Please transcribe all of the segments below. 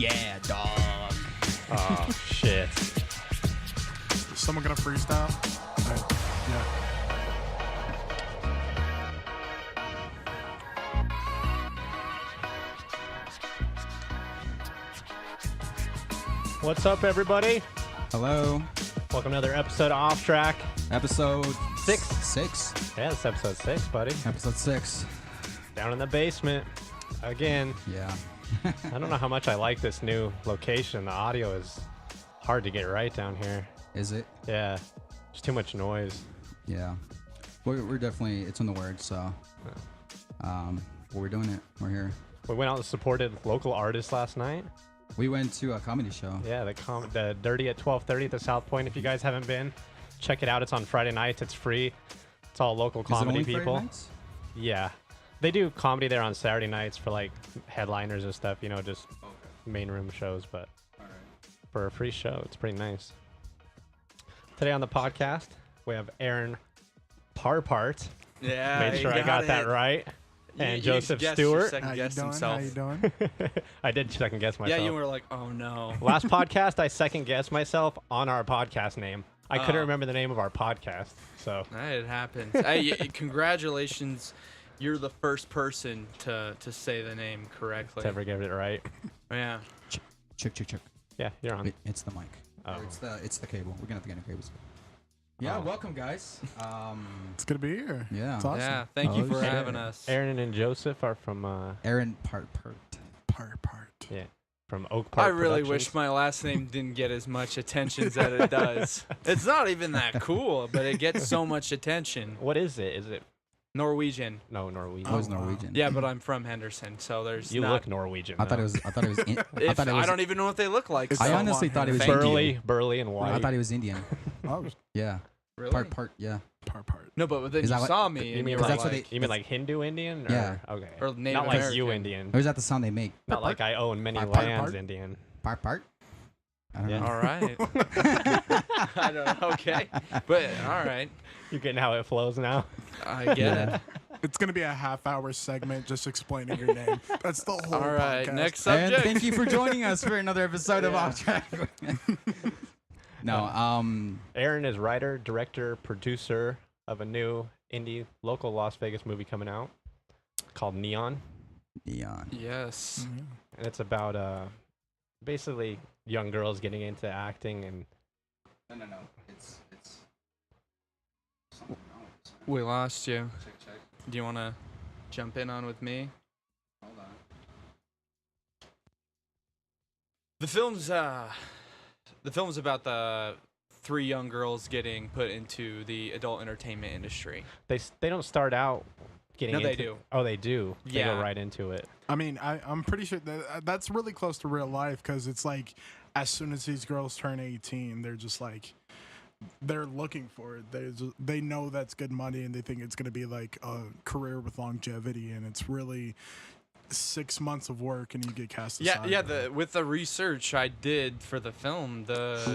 Yeah, dog. Oh, shit. Is someone gonna freestyle? Yeah. What's up, everybody? Hello. Welcome to another episode of Off Track. Episode 6. 6. Yeah, it's episode 6, buddy. Episode 6. Down in the basement. Again. Yeah. I don't know how much I like this new location. The audio is hard to get right down here. Is it? Yeah. There's too much noise. Yeah. We're definitely, it's in the word, so. We're doing it. We're here. We went out and supported local artists last night. We went to a comedy show. Yeah, the Dirty at 12:30 at the South Point. If you guys haven't been, check it out. It's on Friday nights. It's free. It's all local comedy Is it only people. Friday nights? Yeah. They do comedy there on Saturday nights for like headliners and stuff, you know, just main room shows, but for a free show, it's pretty nice. Today on the podcast, we have Aaron Parpart. Yeah, Made sure I got that right. And Joseph Stewart. How you doing? Himself. How you doing? I did second guess myself. Yeah, you were like, oh no. Last podcast, I second guessed myself on our podcast name. I couldn't Oh. remember the name of our podcast, so. It happens. Hey, congratulations. You're the first person to say the name correctly. To ever get it right. Yeah. Check. Yeah, you're on. It's the mic. Oh. Or it's the cable. We're gonna have to get new cables. Yeah, Oh. welcome guys. It's good to be here. Yeah. It's awesome. Yeah. Thank you Oh, for shit. having us. Aaron and Joseph are from, Aaron Parpart. Parpart. yeah, from Oakpart. I really Productions. wish my last name didn't get as much attention as that it does. It's not even that cool, but it gets so much attention. What is it? Is it Norwegian. no Norwegian? I was wow. Norwegian. Yeah, but I'm from Henderson, so there's You not. look Norwegian. I thought though. it was. I thought it was. I don't even know what they look like. It's I so- honestly thought it was Thank Indian. burly and white. I thought it was Indian. Oh, Yeah. Really? Parpart. Yeah. Parpart. No, but then Is you that what- saw me. You and mean you like, were that's what like, they- you mean like Hindu Indian? Or, Yeah. Okay. Or Native Not like you American. Indian. Or is that the sound they make? Not like I own many Parpart? lands Indian. Parpart. I don't Yeah. know. All right. I don't know. Okay. But all right. You getting how it flows now? I get Yeah. it. It's gonna be a half-hour segment just explaining your name. That's the whole All right. podcast. Next And subject. thank you for joining us for another episode of Yeah. Off Track. No, Aaron is writer, director, producer of a new indie local Las Vegas movie coming out called Neon, Neon. Yes. Mhm. and it's about basically young girls getting into acting and No. It's something wrong with this. We lost you. Check. Do you want to jump in on with me? Hold on. The film's about the three young girls getting put into the adult entertainment industry. they don't start out getting No, into they do. Oh, they do. They Yeah. go right into it. I mean, I'm pretty sure that's really close to real life because it's like as soon as these girls turn 18, they're just like they're looking for it. They know that's good money and they think it's gonna be like a career with longevity, and it's really 6 months of work and you get cast aside. Yeah. With the research I did for the film,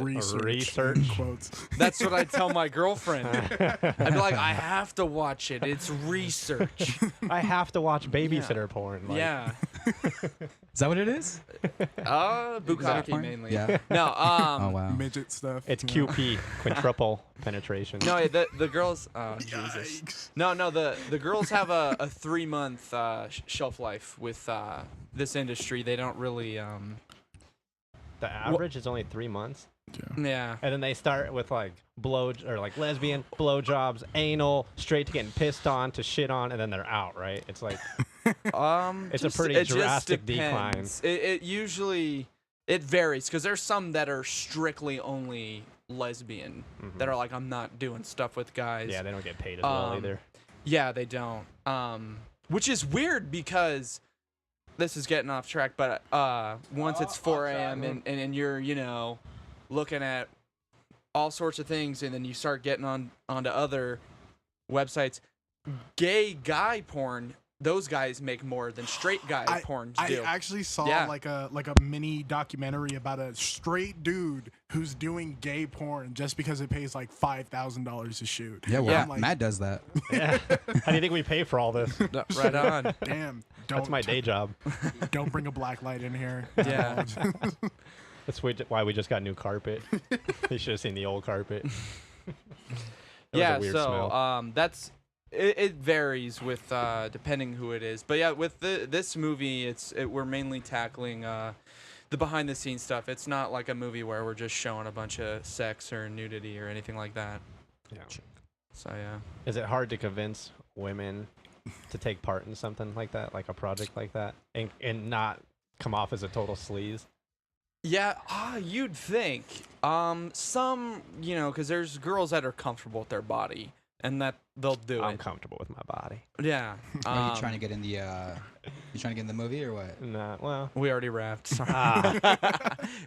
Research. in quotes. that's what I tell my girlfriend. I'd be like, I have to watch it. It's research. I have to watch babysitter porn. Like, Yeah. Is that what it is? Bukkake porn? mainly. Yeah. No. Oh wow. Midget stuff. It's you know? QP, quintuple penetration. No, the girls. Oh Jesus. Yikes. No. The girls have a 3-month shelf life with this industry. They don't really. The average is only 3 months. Yeah. And then they start with like lesbian blowjobs, anal, straight to getting pissed on to shit on, and then they're out, right? It's like It's a pretty it just drastic decline. depends. It usually varies because there's some that are strictly only lesbian that are like, I'm not doing stuff with guys. yeah, they don't get paid as well either. Yeah, they don't. Which is weird because this is getting off track, but once it's 4 a.m. and you're, looking at all sorts of things, and then you start getting onto other websites, gay guy porn, those guys make more than straight guy porn do. I actually saw like a mini documentary about a straight dude who's doing gay porn just because it pays like $5,000 a shoot. Yeah, well, Yeah. I'm like, Matt does that. Yeah. How do you think we pay for all this? Right on. damn. That's my day job. Don't bring a black light in here. Yeah. That's why we just got new carpet. You should have seen the old carpet. Yeah, weird so smell. that's it varies with depending who it is. But yeah, with this movie, we're mainly tackling the behind the scenes stuff. It's not like a movie where we're just showing a bunch of sex or nudity or anything like that. Yeah. So yeah. Is it hard to convince women to take part in something like that, like a project like that, and not come off as a total sleaze? Yeah, you'd think. Some, because there's girls that are comfortable with their body and that they'll do I'm it. comfortable with my body. Yeah. Are you trying to get in the? You trying to get in the movie or what? Nah, well. We already wrapped. Sorry.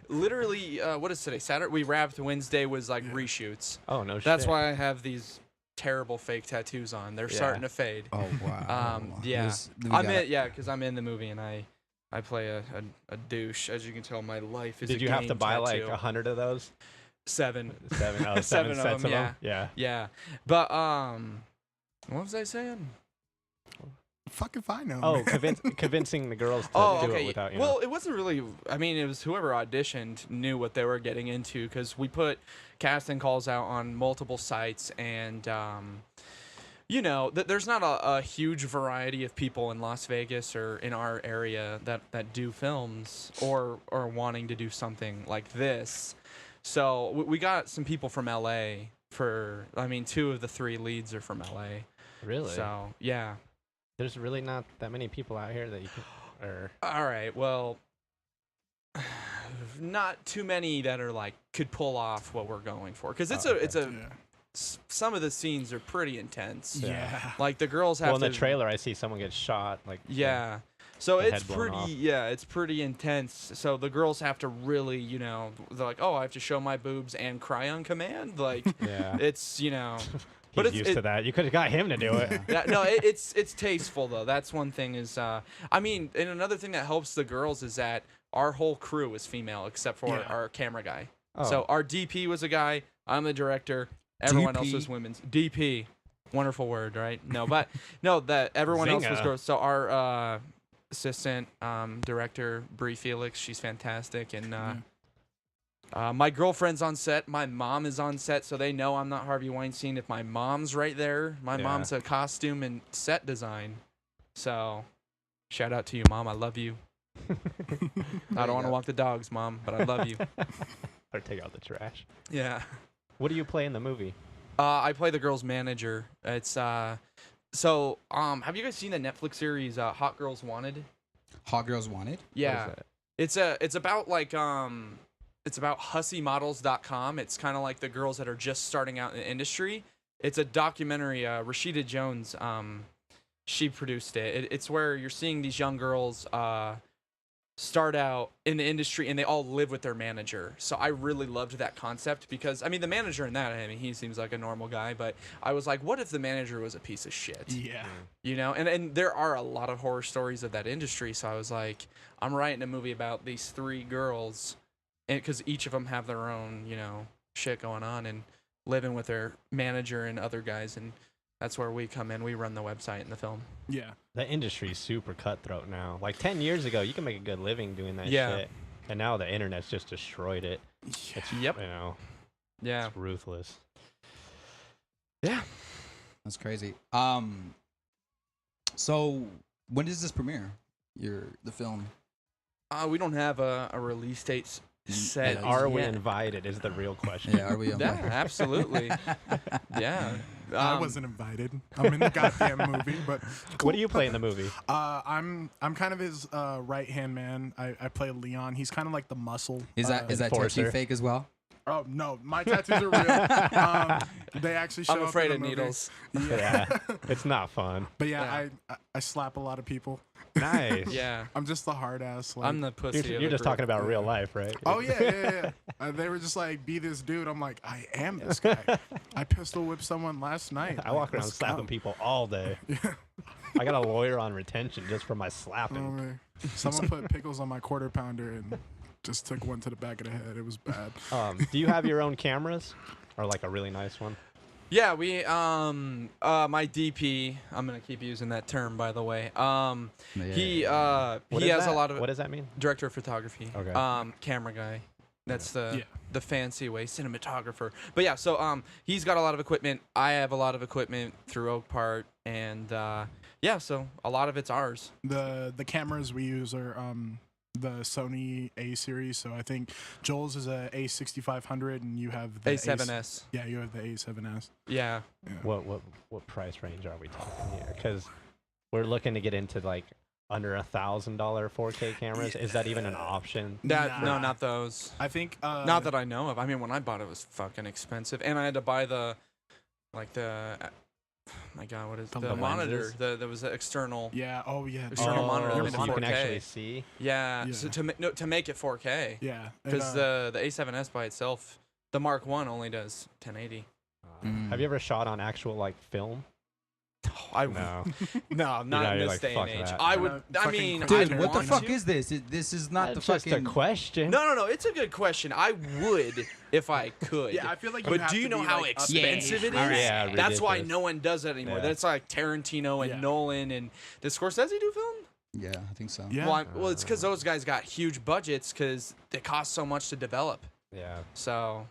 Literally, what is today? Saturday. We wrapped. Wednesday was like reshoots. Oh no shit. That's why I have these terrible fake tattoos on. They're starting to fade. Oh wow. Yeah. Because I'm in the movie and I play a douche. As you can tell, my life is. Did a you have to game buy tattoo. like 100 of those? 7. Oh, Seven seven of sets them, of them. Yeah. Yeah. But what was I saying? Fucking fine now. Oh, convincing the girls to do it without Well, it wasn't really. I mean, it was whoever auditioned knew what they were getting into because we put casting calls out on multiple sites, and there's not a huge variety of people in Las Vegas or in our area that do films or wanting to do something like this. So we got some people from LA. 2 of the 3 leads are from LA. Really? So yeah. There's really not that many people out here that you can. All right. Well, not too many that are like could pull off what we're going for because some of the scenes are pretty intense. Yeah. Like the girls have. Well, in the trailer, I see someone get shot. Like. Yeah. So the it's head blown off. it's pretty intense. So the girls have to really, they're like, oh, I have to show my boobs and cry on command. Like, Yeah. it's, But he's used to that. You could have got him to do it. Yeah, no, it's tasteful though. That's one thing is, and another thing that helps the girls is that our whole crew is female except for our camera guy. Oh. So our DP was a guy. I'm the director. Everyone else DP? was women's. DP, wonderful word, right? No, but no, that everyone else was Zinga. girls. So our assistant director Bree Felix, she's fantastic, and my girlfriend's on set. My mom is on set, so they know I'm not Harvey Weinstein. If my mom's right there, my mom's a costume and set design. So, shout out to you, Mom. I love you. I don't want to walk the dogs, Mom, but I love you. Or take out the trash. Yeah. What do you play in the movie? I play the girl's manager. It's So, have you guys seen the Netflix series Hot Girls Wanted? Hot Girls Wanted? Yeah. What is It's about like it's about hussymodels.com. It's kind of like the girls that are just starting out in the industry. It's a documentary. Rashida Jones, she produced it. It's where you're seeing these young girls start out in the industry and they all live with their manager. So I really loved that concept because, the manager in that, he seems like a normal guy, but I was like, what if the manager was a piece of shit? Yeah. And there are a lot of horror stories of that industry. So I was like, I'm writing a movie about these 3 girls because each of them have their own, shit going on and living with their manager and other guys. And that's where we come in. We run the website and the film. Yeah. The industry's super cutthroat now. Like 10 years ago, you can make a good living doing that Yeah. shit. And now the internet's just destroyed it. It's, Yep. Yeah. It's ruthless. Yeah. That's crazy. So when does this premiere? The film? We don't have a release date set. Yeah, Are we yet. invited is the real question. Yeah, are we? Yeah, absolutely. Yeah. I wasn't invited. I'm in the goddamn movie, but What do you play in the movie? I'm kind of his right hand man. I play Leon. He's kind of like the muscle. Is that tattoo Enforcer. fake as well? Oh no, my tattoos are real. They actually show I'm up afraid in of the movie. needles. Yeah. It's not fun. But I slap a lot of people. Nice. Yeah. I'm just the hard ass. Like, I'm the pussy. You're of the just group. talking about real life, right? Oh yeah. They were just like, be this dude. I'm like, I am this guy. I pistol whipped someone last night. I Like, walk around let's slapping go. people all day. I got a lawyer on retention just for my Oh, slapping. man. Someone put pickles on my quarter pounder and just took one to the back of the head. It was bad. Do you have your own cameras? Or like a really nice one? Yeah, we my DP. I'm gonna keep using that term, by the way. He has a lot of What does that mean? director of photography. Okay. Camera guy. That's the fancy way, cinematographer. But yeah, so he's got a lot of equipment. I have a lot of equipment through Oakpart, and yeah, so a lot of it's ours. The cameras we use are the Sony A series. So I think Joel's is a A6500, and you have the A7S. Yeah, you have the A7S. Yeah. What price range are we talking here? Because we're looking to get into like under $1,000 4K cameras. Is that even an option? No, not those. I think Not that I know of. I mean, when I bought it, it was fucking expensive, and I had to buy my God, what is The the monitor? lenses? There was an external. Yeah. Oh yeah. External monitor. So Made it you can 4K. actually see. Yeah. Yeah. So to make it 4K. Yeah. Because the A7S by itself, the Mark I only does 1080. Have you ever shot on actual like film? No, know, not in you're this like, day and fuck age. that. I No, would. I fucking mean, crazy. Dude, I'd what the want fuck to. is this? This is not the That's just fucking. a question. No. It's a good question. I would if I could. Yeah, I feel like. But have do you to know be, how like, up expensive it is? Yeah, That's why ridiculous. no one does that anymore. Yeah. That's like Tarantino and Yeah. Nolan and does Scorsese do film? Yeah, I think so. Yeah. Well, it's because those guys got huge budgets because they cost so much to develop. Yeah. So,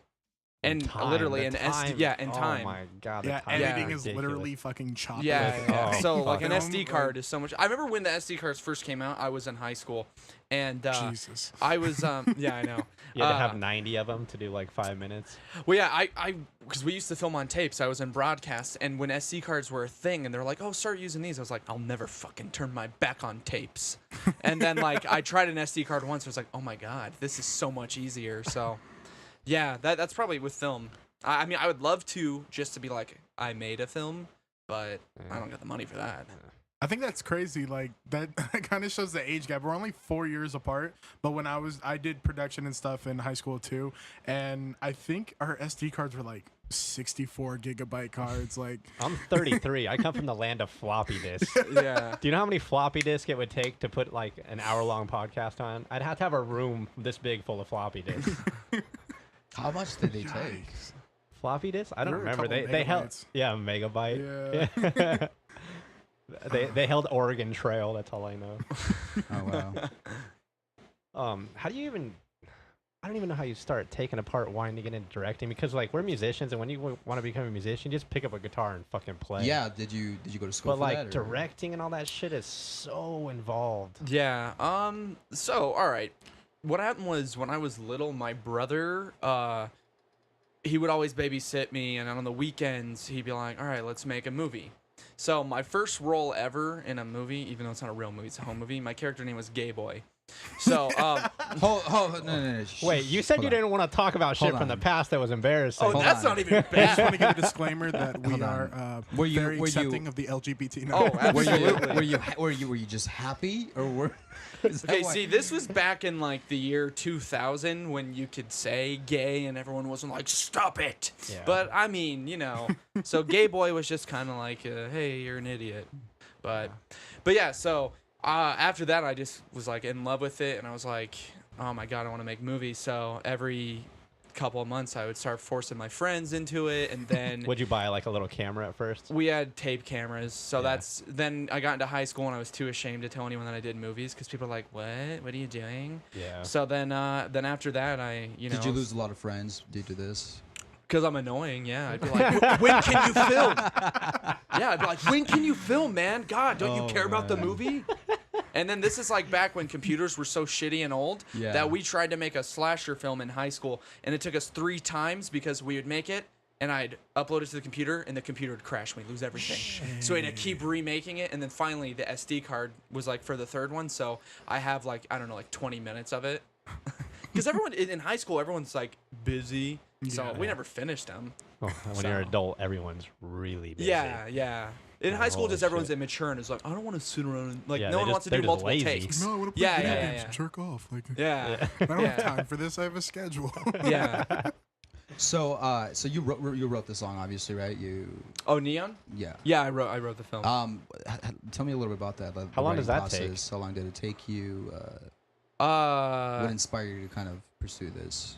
And and time, literally the an time. SD, yeah, and time. Oh my god. the Yeah, time editing is is literally fucking chopped. Yeah, lift. yeah. Oh, So fuck. like an Film, SD card is so much. I remember when the SD cards first came out. I was in high school, and Jesus. I was yeah, I know. You had to have 90 of them to do like 5 minutes. Well, yeah, I because we used to film on tapes. I was in broadcast, and when SD cards were a thing, and they're like, "Oh, start using these," I was like, "I'll never fucking turn my back on tapes." And then like I tried an SD card once. I was like, "Oh my god, this is so much easier." So, yeah, that's probably with film. I mean, I would love to just to be like, I made a film, but I don't got the money for that. I think that's crazy. Like that kind of shows the age gap. We're only 4 years apart, but when I did production and stuff in high school too, and I think our SD cards were like 64 gigabyte cards. Like I'm 33. I come from the land of floppy disks. Yeah. Do you know how many floppy disks it would take to put like an hour-long podcast on? I'd have to have a room this big full of floppy disks. How much did they take? Floppy disks? I don't They were a remember. couple They held megabytes. megabyte. Yeah. They held Oregon Trail. That's all I know. Oh wow. How do you even? I don't even know how you start taking apart wanting to get into directing because like we're musicians and when you want to become a musician, you just pick up a guitar and fucking play. Yeah. Did you go to school But for like that? or- directing and all that shit is so involved. Yeah. So, all right. What happened was when I was little, my brother, he would always babysit me, and on the weekends he'd be like, "All right, let's make a movie." So my first role ever in a movie, even though it's not a real movie, it's a home movie. My character name was Gay Boy. So, no. Wait, you said Hold you on. didn't want to talk about shit Hold from the on. past that was embarrassing. oh, Hold that's on. not even I just want bad. to give a disclaimer that we Hold on. are Were you- very were you- accepting of the LGBT. Oh, Were you, absolutely. were you just happy or were? is that Okay, why- see, this was back in like the year 2000 when you could say gay and everyone wasn't like, "Stop it." Yeah. But I mean, so Gay Boy was just kind of like, "Hey, you're an idiot." But yeah, so after that, I just was like in love with it, and I was like, "Oh my god, I want to make movies." So every couple of months, I would start forcing my friends into it, and then Would you buy like a little camera at first? we had tape cameras. So Yeah. then I got into high school, and I was too ashamed to tell anyone that I did movies because people are like, "What? What are you doing?" Yeah. So then after that, I Did you lose a lot of friends due to this? Because I'm annoying, yeah. I'd be like, when can you film? Yeah, I'd be like, when can you film, man? God, don't you care about the man. movie? And then this is like back when computers were so shitty and old Yeah. that we tried to make a slasher film in high school, and it took us 3 times because we would make it, and I'd upload it to the computer, and the computer would crash. We'd lose everything. So we had to keep remaking it, and then finally the SD card was like for the third one, so I have like, I don't know, like 20 minutes of it. Because everyone in high school, everyone's like busy, so Yeah. we never finished them. Well, when you're an adult, everyone's really busy. Yeah. In high school, Holy just everyone's shit. immature and is like, I don't want to sit around and like Yeah, no they one just- wants to they're do just multiple lazy. takes. No, I want to play Yeah, video yeah, games yeah. and jerk off. Like Yeah. I don't Yeah. have time for this. I have a schedule. Yeah. So you wrote the song, obviously, right? Oh, Neon? Yeah. Yeah, I wrote the film. Tell me a little bit about that. The How long does writing that take? process. How long did it take you? Uh, What inspired you to kind of pursue this?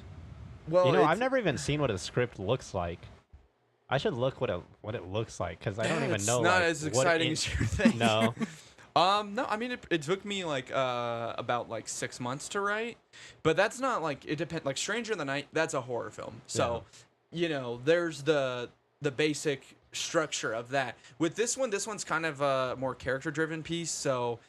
well, You know, it's- I've never even seen what a script looks like. I should look what it looks like because I don't even It's know. not like, as what exciting as you think. No. No, I mean it took me like about like 6 months to write, but that's not like it depends. Like Stranger in the Night, that's a horror film, so there's the basic structure of that. With this one's kind of a more character driven piece, so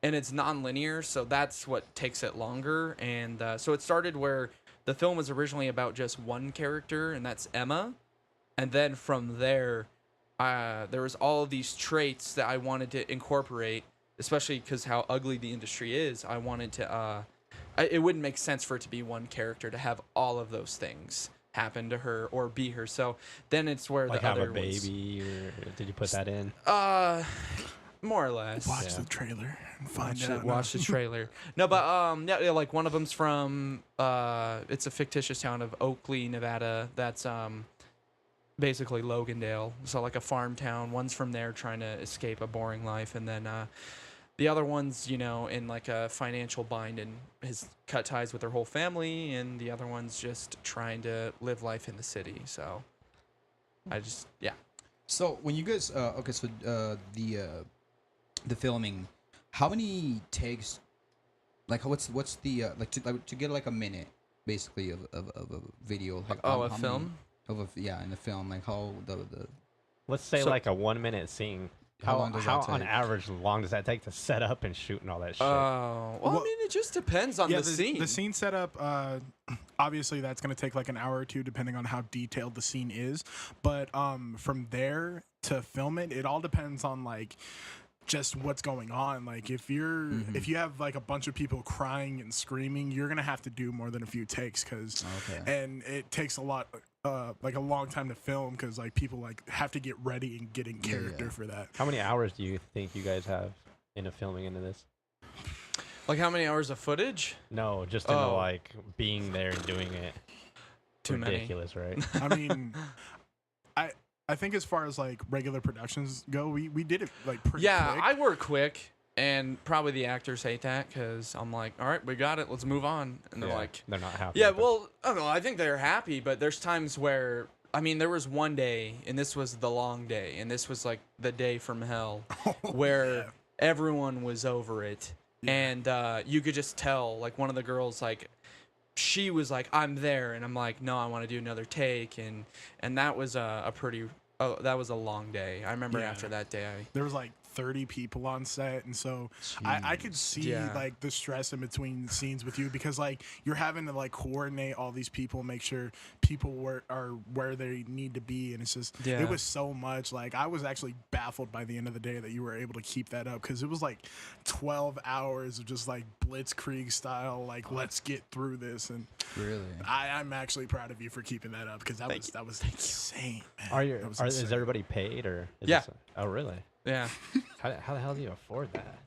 and it's non-linear, so that's what takes it longer. And so it started where the film was originally about just one character, and that's Emma, and then from there, there was all of these traits that I wanted to incorporate. Especially because how ugly the industry is, I wanted to. It wouldn't make sense for it to be one character to have all of those things happen to her or be her. So then it's where Like the have other a baby, or did you put that in? more or less. Watch the trailer and find out. Watch the trailer. No, but yeah, like one of them's from it's a fictitious town of Oakley, Nevada. That's basically Logandale, so like a farm town. One's from there trying to escape a boring life, and then the other one's in like a financial bind and has cut ties with their whole family, and the other one's just trying to live life in the city. So I just So when you guys the filming, how many takes? Like what's the to get like a minute basically of a video? Like a film. In the film, like how the Let's say like a 1 minute scene. How long does that take? On average long does that take to set up and shoot and all that shit? Well, I mean, it just depends on the scene. The scene setup, obviously, that's going to take like an hour or two, depending on how detailed the scene is. But from there to film it, it all depends on like just what's going on. Like if you have like a bunch of people crying and screaming, you're gonna have to do more than a few takes and it takes a lot. Like a long time to film because like people like have to get ready and get in character for that. How many hours do you think you guys have into filming into this? Like how many hours of footage? No, just into like being there and doing it. Too ridiculous, many. Right? I mean, I think as far as like regular productions go, we did it like pretty quick. I work quick. And probably the actors hate that because I'm like, all right, we got it. Let's move on. And they're like, they're not happy. Yeah, well, I don't know. I think they're happy, but there's times where, I mean, there was one day, and this was the long day, and this was like the day from hell, where everyone was over it. Yeah. And you could just tell, like, one of the girls, like, she was like, I'm there. And I'm like, no, I want to do another take. And that was that was a long day. I remember after that day. There was like 30 people on set, and so I could see like the stress in between scenes with you because like you're having to like coordinate all these people, make sure people are where they need to be, and it's just it was so much. Like I was actually baffled by the end of the day that you were able to keep that up because it was like 12 hours of just like blitzkrieg style, like let's get through this. And really, I'm actually proud of you for keeping that up because that was insane, man. Is everybody paid or? Oh really? Yeah. How the hell do you afford that?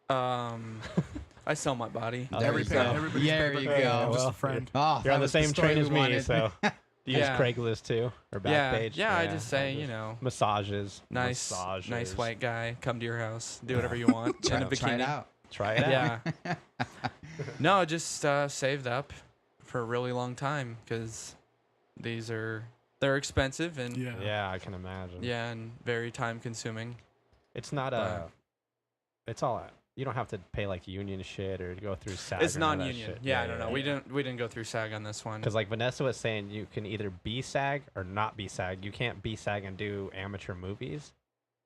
I sell my body. Everybody's there you go. Just a friend. You're on the same train as me, so do you use Craigslist too or Backpage? Yeah, I just say massages. Nice white guy come to your house, do whatever you want in a bikini. Try it out. Try it out. Yeah. No, just saved up for a really long time because they're expensive and yeah, I can imagine. Yeah, and very time consuming. It's not it's all you don't have to pay like union shit or go through SAG. It's non-union. Yeah, I don't know. We didn't go through SAG on this one. Because like Vanessa was saying, you can either be SAG or not be SAG. You can't be SAG and do amateur movies.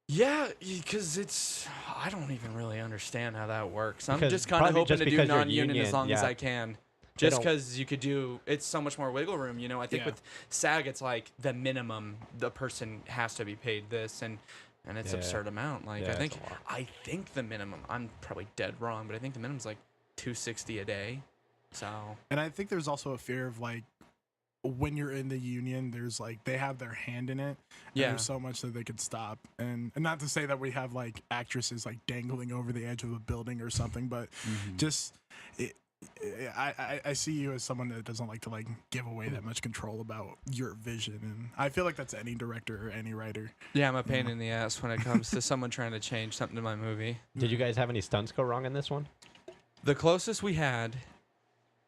Yeah, because I don't even really understand how that works. I'm just kind of hoping to do non-union as long as I can. Just because you could it's so much more wiggle room, I think with SAG, it's like the minimum the person has to be paid this, and it's absurd amount. Like I think the minimum. I'm probably dead wrong, but I think the minimum's like $260 a day. So. And I think there's also a fear of like when you're in the union, there's like they have their hand in it. And there's so much that they could stop, and not to say that we have like actresses like dangling over the edge of a building or something, but just. I see you as someone that doesn't like to like give away that much control about your vision, and I feel like that's any director or any writer. Yeah, I'm a pain in the ass when it comes to someone trying to change something to my movie. Did you guys have any stunts go wrong in this one? The closest we had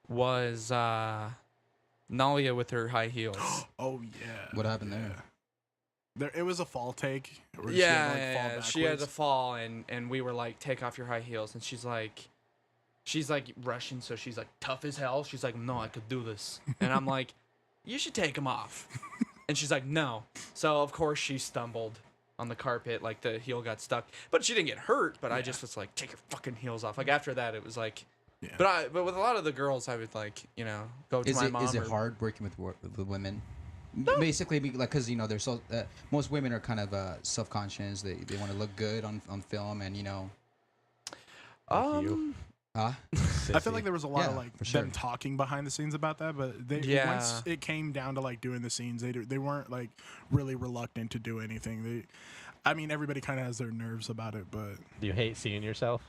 was Nalia with her high heels. Oh yeah. What happened there? It was a fall take. Where Yeah, fall she had to backwards. fall, and we were like, take off your high heels, and she's like Russian, so she's like tough as hell. She's like, no, I could do this, and I'm like, you should take them off, and she's like, no. So of course she stumbled on the carpet, like the heel got stuck, but she didn't get hurt. But I just was like, take your fucking heels off. Like after that, it was like, Yeah. but with a lot of the girls, I would like, go to my mom. Is it or- hard working with women? Basically, like, because they're so most women are kind of self-conscious. They want to look good on film, and huh? I feel like there was a lot of Yeah, like for sure. them talking behind the scenes about that, but Yeah. once it came down to like doing the scenes, they weren't like really reluctant to do anything. I mean, everybody kind of has their nerves about it, but Do you hate seeing yourself?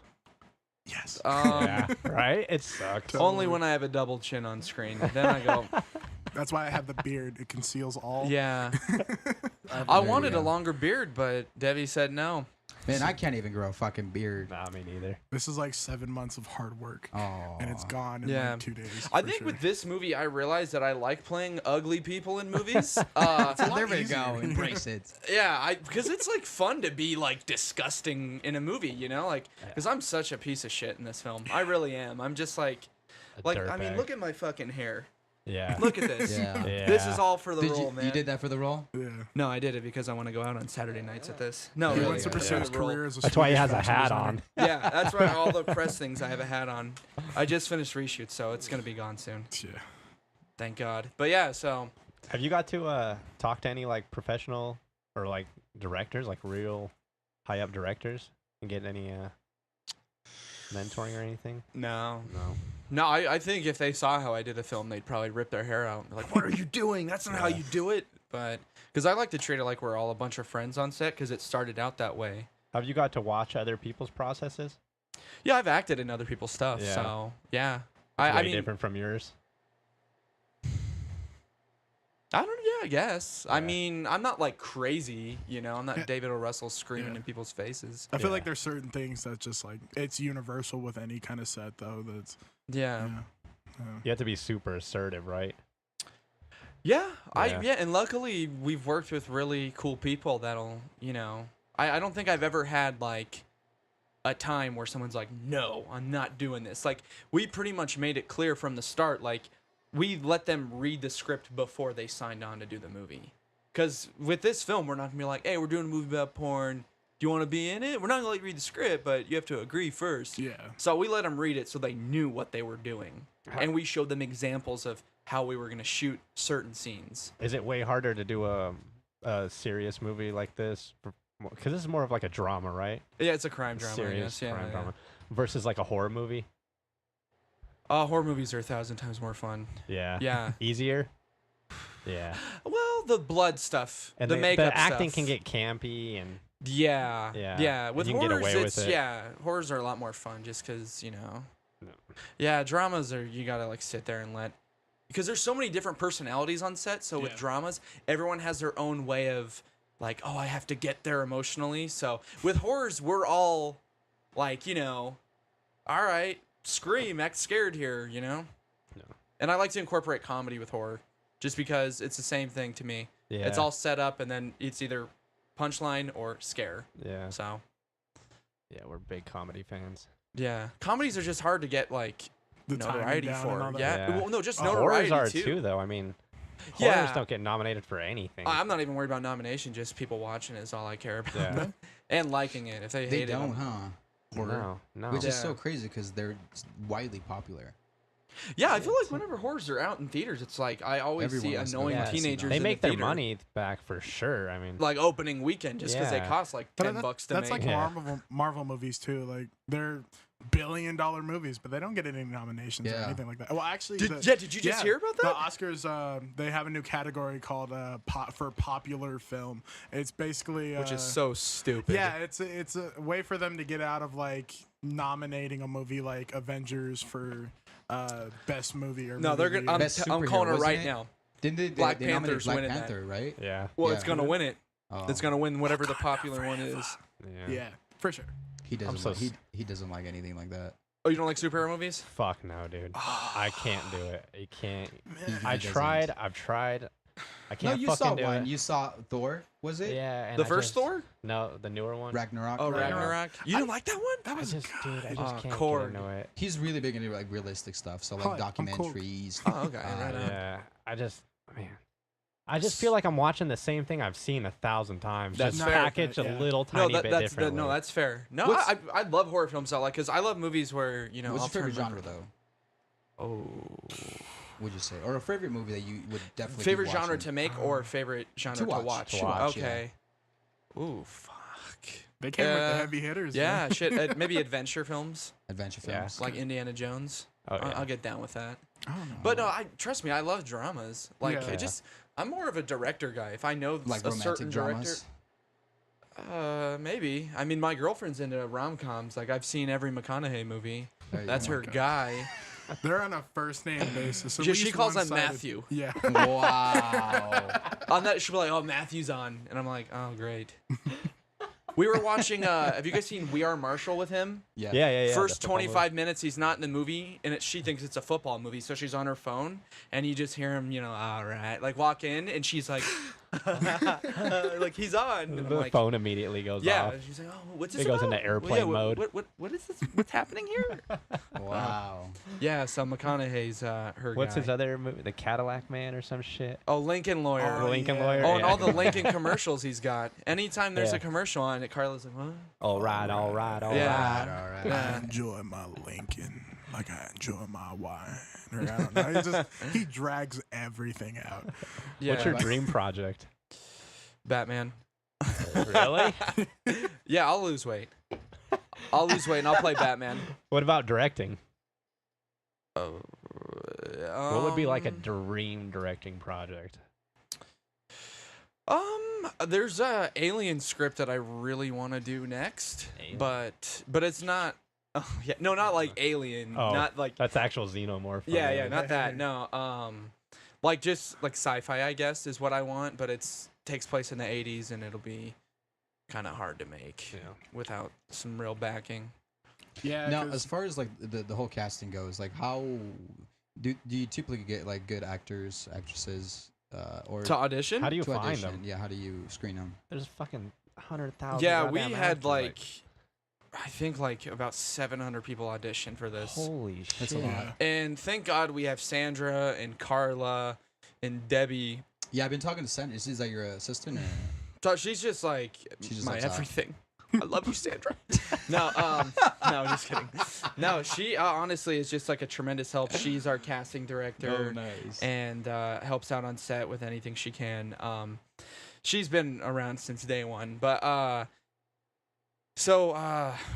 yes. Yeah, right. It sucks. Only when I have a double chin on screen. Then I go, That's why I have the beard. It conceals all. yeah. I There you wanted a go. longer beard, but Debbie said no. Man, I can't even grow a fucking beard. Nah, me neither. This is like 7 months of hard work, Oh, and it's gone in Yeah. like 2 days. I for think sure. with this movie, I realized that I like playing ugly people in movies. So lot there we easier. go. Embrace it. Yeah, because it's like fun to be like disgusting in a movie, like because I'm such a piece of shit in this film. I really am. I'm just like A I mean, dirtbag. look at my fucking hair. Yeah. Look at this. Yeah. Yeah. This is all for the Did role, you, man. you did that for the role? Yeah. No, I did it because I want to go out on Saturday nights at this. No, He really. wants to yeah, pursue yeah. his career as a That's why he Swedish has a fashion hat designer. on. Yeah, that's why all the press things I have a hat on. I just finished reshoots, so it's gonna be gone soon. Yeah. Thank God. But yeah, so Have you got to talk to any like professional or like directors, like real high up directors, and get any mentoring or anything? no. No. I think if they saw how I did a film, they'd probably rip their hair out and be like, "What are you doing? That's not how you do it." But because I like to treat it like we're all a bunch of friends on set, because it started out that way. Have you got to watch other people's processes? Yeah, I've acted in other people's stuff, Yeah. so yeah. Way I mean, different from yours. I don't. Yeah, I guess. I Yeah. mean, I'm not like crazy, I'm not Yeah. David O. Russell screaming Yeah. in people's faces. I feel Yeah. like there's certain things that just like it's universal with any kind of set though. That's Yeah. yeah. You have to be super assertive, right? Yeah, Yeah. and luckily we've worked with really cool people that'll, I don't think I've ever had like a time where someone's like, "No, I'm not doing this." Like we pretty much made it clear from the start, like we let them read the script before they signed on to do the movie. Cuz with this film, we're not going to be like, "Hey, we're doing a movie about porn. Do you want to be in it?" We're not going to let you read the script, but you have to agree first. Yeah. So we let them read it so they knew what they were doing. And we showed them examples of how we were going to shoot certain scenes. Is it way harder to do a serious movie like this? Because this is more of like a drama, right? Yeah, it's a crime drama, I Serious guess. Yeah, crime yeah. drama. Versus like a horror movie. Horror movies are 1,000 times more fun. Yeah. Yeah. Easier. Yeah. Well, the blood stuff, And the makeup the acting stuff. can get campy and Yeah. Yeah. Yeah. And With you can get horrors, away with it's it. yeah. Horrors are a lot more fun just because No. Yeah, dramas are you gotta like sit there and let because there's so many different personalities on set. So with Yeah. dramas, everyone has their own way of like, oh, I have to get there emotionally. So with horrors, we're all like, all right, scream, act scared here, No. And I like to incorporate comedy with horror, just because it's the same thing to me. Yeah. It's all set up, and then it's either punchline or scare. Yeah. So Yeah, we're big comedy fans. yeah, comedies are just hard to get like The timing notoriety down and for. all that. Yeah. Yeah. Well, no, just Horrors notoriety are too, though. I mean, Yeah. horrors don't get nominated for anything. I'm not even worried about nomination. Just people watching is all I care about, Yeah. and liking it. If they They hate don't, it, huh? No. No. Which is Yeah. so crazy because they're widely popular. yeah, I feel like whenever horrors are out in theaters, it's like I always Everyone see wants to go annoying see them. teenagers. They in make the their theater, money back for sure. I mean, like opening weekend, just because they Yeah. cost like But $10 to that's make. like Yeah. Marvel movies too. Like they're billion-dollar movies, but they don't get any nominations or Yeah. anything like that. Well, actually, Did you just hear about The that? Oscars, they have a new category called for popular film. It's basically Which is so stupid. yeah, it's a way for them to get out of like nominating a movie like Avengers for best movie or No, movie they're of the gonna. I'm, year. Best I'm calling it superhero, right wasn't it? now. Didn't they? Black they nominated Panther's Black winning that. Panther, right? yeah. Well, Yeah. it's gonna win it. Oh. It's gonna win whatever the Wakanda popular one forever. is. Yeah. Yeah, for sure. He doesn't. so Like, he doesn't like anything like that. Oh, you don't like superhero movies? Fuck no, dude. I can't do it. You can't. He I doesn't. tried. I've tried. I No, can't you fucking saw do one. it. You saw Thor. Was it? Yeah, and The I first just- Thor? No, the newer one. Ragnarok. Oh, Yeah. Ragnarok. You didn't like that one? That I was just, dude, I just can't Korg. get into it. He's really big into like realistic stuff. So like Hi, I'm Korg. documentaries. Oh, okay. Right on. Yeah, I just feel like I'm watching the same thing I've seen 1,000 times. That's just fair. packaged Yeah. a little No, tiny bit differently. no, that's fair. No, What's- I love horror films. I like because I love movies where you know. What's I'll your favorite turn genre though? Oh, Would you say, or a favorite movie that you would definitely keep favorite genre watching? to make or favorite genre to watch? To watch, Okay. Ooh, fuck. they came with the heavy hitters. Yeah, man. shit. Maybe adventure films Adventure Yeah. films. like Indiana Jones. Oh, yeah. I'll get down with that. I don't know. But no, trust me, I love dramas. Like Yeah. I'm more of a director guy. If I know Like a romantic certain dramas. director, maybe. I mean, my girlfriend's into rom-coms. Like I've seen every McConaughey movie. There you That's go. her guy. They're on a first name basis. So She at least calls him one-sided- Matthew. Yeah. Wow. On that, she'll be like, "Oh, Matthew's on," and I'm like, "Oh, great." We were watching. Have you guys seen We Are Marshall with him? Yeah. Yeah. First the football 25 minutes, he's not in the movie, and she thinks it's a football movie, so she's on her phone, and you just hear him, all right, like walk in, and she's like, like he's on. movie. And I'm The like, phone immediately goes yeah. off. And she's like, oh, what's this It goes about? into airplane mode. What is this? What's happening here? Wow. Yeah, so McConaughey's her What's guy. his other movie? The Cadillac Man or some shit? Oh, Lincoln Lawyer. The Lincoln yeah. Lawyer? Oh, and yeah. all the Lincoln commercials he's got. Anytime there's Yeah. a commercial on it, Carla's like, what? All right. Yeah. All right. I enjoy my Lincoln like I enjoy my wine. Or I don't know. He drags everything out. Yeah. What's your dream project? Batman. Really? Yeah, I'll lose weight. I'll lose weight and I'll play Batman. What about directing? Oh, What would be like a dream directing project? There's a Alien script that I really want to do next, Alien? but it's not. Oh yeah, no, not like Alien, Oh. not like. That's actual xenomorph. Yeah, not that. No, like just like sci-fi, I guess, is what I want, but it's takes place in the 80s and it'll be kind of hard to make Yeah. without some real backing. Yeah. Now, 'cause- as far as like the whole casting goes, like how do you typically get like good actors, actresses, or To audition? How do you to find audition? them? Yeah, how do you screen them? There's fucking 100,000. Yeah, we goddamn had actors, like, I think like about 700 people audition for this. holy shit. That's a lot. Yeah. And thank God we have Sandra and Carla and Debbie. Yeah, I've been talking to Sandra. Is that your assistant? Or? So she's just like She just my looks hot. everything. I love you, Sandra. No, no, just kidding. No, she honestly is just like a tremendous help. She's our casting director. Oh, nice. And helps out on set with anything she can. She's been around since day one. But so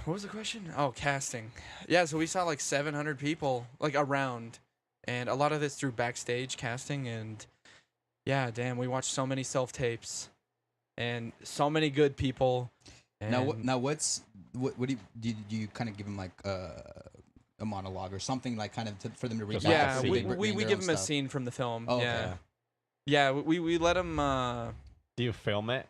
what was the question? Oh, casting. Yeah, so we saw like 700 people like around, and a lot of this through backstage casting. And yeah, damn, we watched so many self tapes, and so many good people. Now, And what do you kind of give them like a monologue or something like kind of for them to read? Just back like yeah, a so scene. they we bring their give own them a stuff? scene from the film. Oh, okay. Yeah. Yeah, we let them. Do you film it?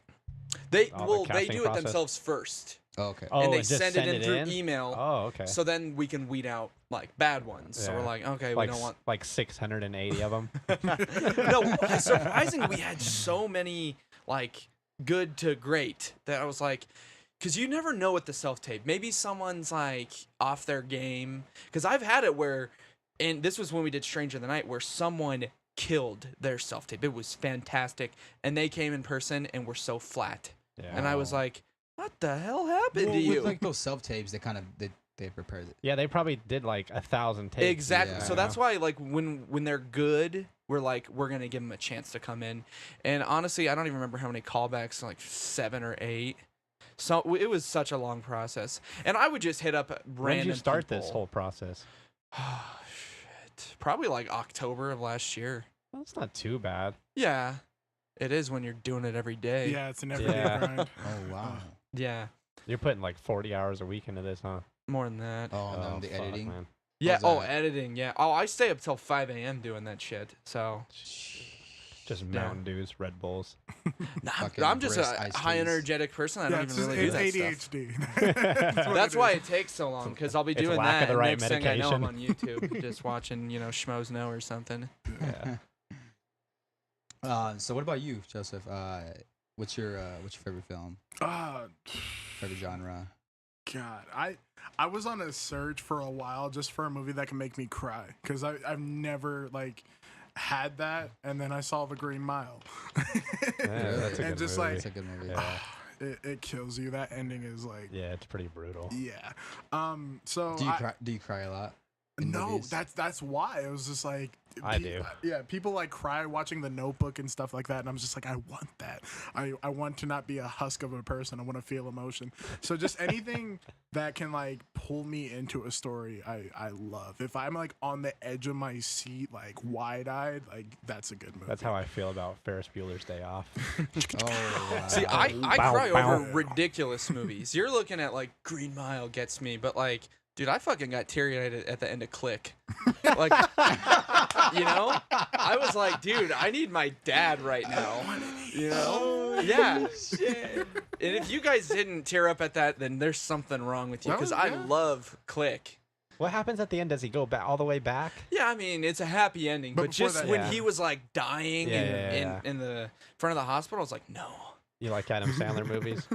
They Oh, the they casting do it process? themselves first, Oh, okay. Oh, and they just send it in through in? email. Oh, okay. So then we can weed out like bad ones. So we're Yeah. like, okay, like we don't want. like 680 of them. No, surprisingly, we had so many like good to great that I was like, because you never know with the self tape. Maybe someone's like off their game. Because I've had it where, and this was when we did Stranger in the Night, where someone killed their self tape. It was fantastic, and they came in person and were so flat. Yeah. And I was like, what the hell happened Well, to you? with like those self tapes, they kind of they prepare it. Yeah, they probably did like 1,000 takes. Exactly. Yeah. So that's why, like, when they're good, we're like, we're gonna give them a chance to come in. And honestly, I don't even remember how many callbacks, like 7 or 8. So it was such a long process. And I would just hit up random. When did you start people. this whole process? Oh shit! Probably like October of last year. Well, it's not too bad. Yeah, it is when you're doing it every day. Yeah, it's an everyday Yeah. grind. Oh wow. Yeah, You're putting like 40 hours a week into this, huh? more than that. Oh, and then the fuck, editing. man. Yeah. how's Oh, that? editing. Yeah. Oh, I stay up till 5 a.m. doing that shit. So. Just Mountain Dews, Red Bulls. Nah, Fucking I'm just brisk a iced high teas. energetic person. I Yeah, don't it's, even just, really do it's that stuff. ADHD. That's why it takes so long, because I'll be It's doing lack that, of the and right next thing I know, I'm on medication. YouTube, just watching, Schmoes Know or something. Yeah. So what about you, Joseph? What's your favorite film? Favorite genre? God, I was on a search for a while just for a movie that can make me cry because I've never like had that, and then I saw The Green Mile. Yeah, that's a And good just, movie. like, It's a good movie. Yeah. It kills you. That ending is like, Yeah, it's pretty brutal. yeah. So Do you cry? Do you cry a lot? in no, movies? that's why it was just like I do. Yeah, people like cry watching The Notebook and stuff like that, and I'm just like, I want that. I want to not be a husk of a person. I want to feel emotion. So just anything that can like pull me into a story, I love. If I'm like on the edge of my seat, like wide eyed, like that's a good movie. That's how I feel about Ferris Bueller's Day Off. Oh, wow. See, I Bow, cry bow. over ridiculous movies. You're looking at like Green Mile gets me, but like, dude, I fucking got teary-eyed at the end of Click. Like, you know, I was like, dude, I need my dad right now. You know, yeah. And if you guys didn't tear up at that, then there's something wrong with you because I love Click. What happens at the end? Does he go back all the way back? Yeah, I mean, it's a happy ending, But but before just that, when yeah. he was like dying Yeah. in the front of the hospital, I was like, no. You like Adam Sandler movies?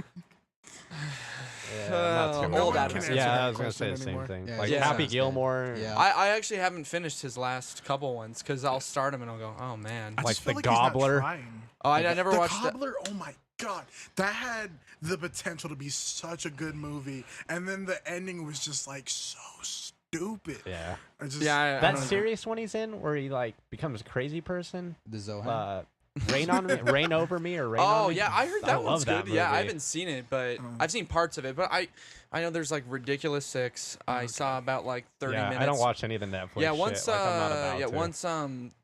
Yeah, Uh, not too old much. Adam Sandler. Yeah, I was gonna say the question same anymore. thing. Yeah, Like yeah. Happy Sounds good. Gilmore. Yeah. I actually haven't finished his last couple ones because I'll start him and I'll go, oh man. I like just feel The like he's not Gobbler. trying. Oh, I never The watched that. Cobbler, oh my god, that had the potential to be such a good movie, and then the ending was just like so stupid. Yeah. I just, Yeah, I That don't know. serious one he's in, where he like becomes a crazy person. The Zohan. Rain on me, rain over me, or rain on Oh me. yeah, I heard that love one's that good. Yeah, I movie. haven't seen it, but Oh. I've seen parts of it. But I know there's like Ridiculous 6. I saw about like 30 Yeah, minutes. I don't watch any of the Netflix. Yeah, once shit. Like, I'm not about to. once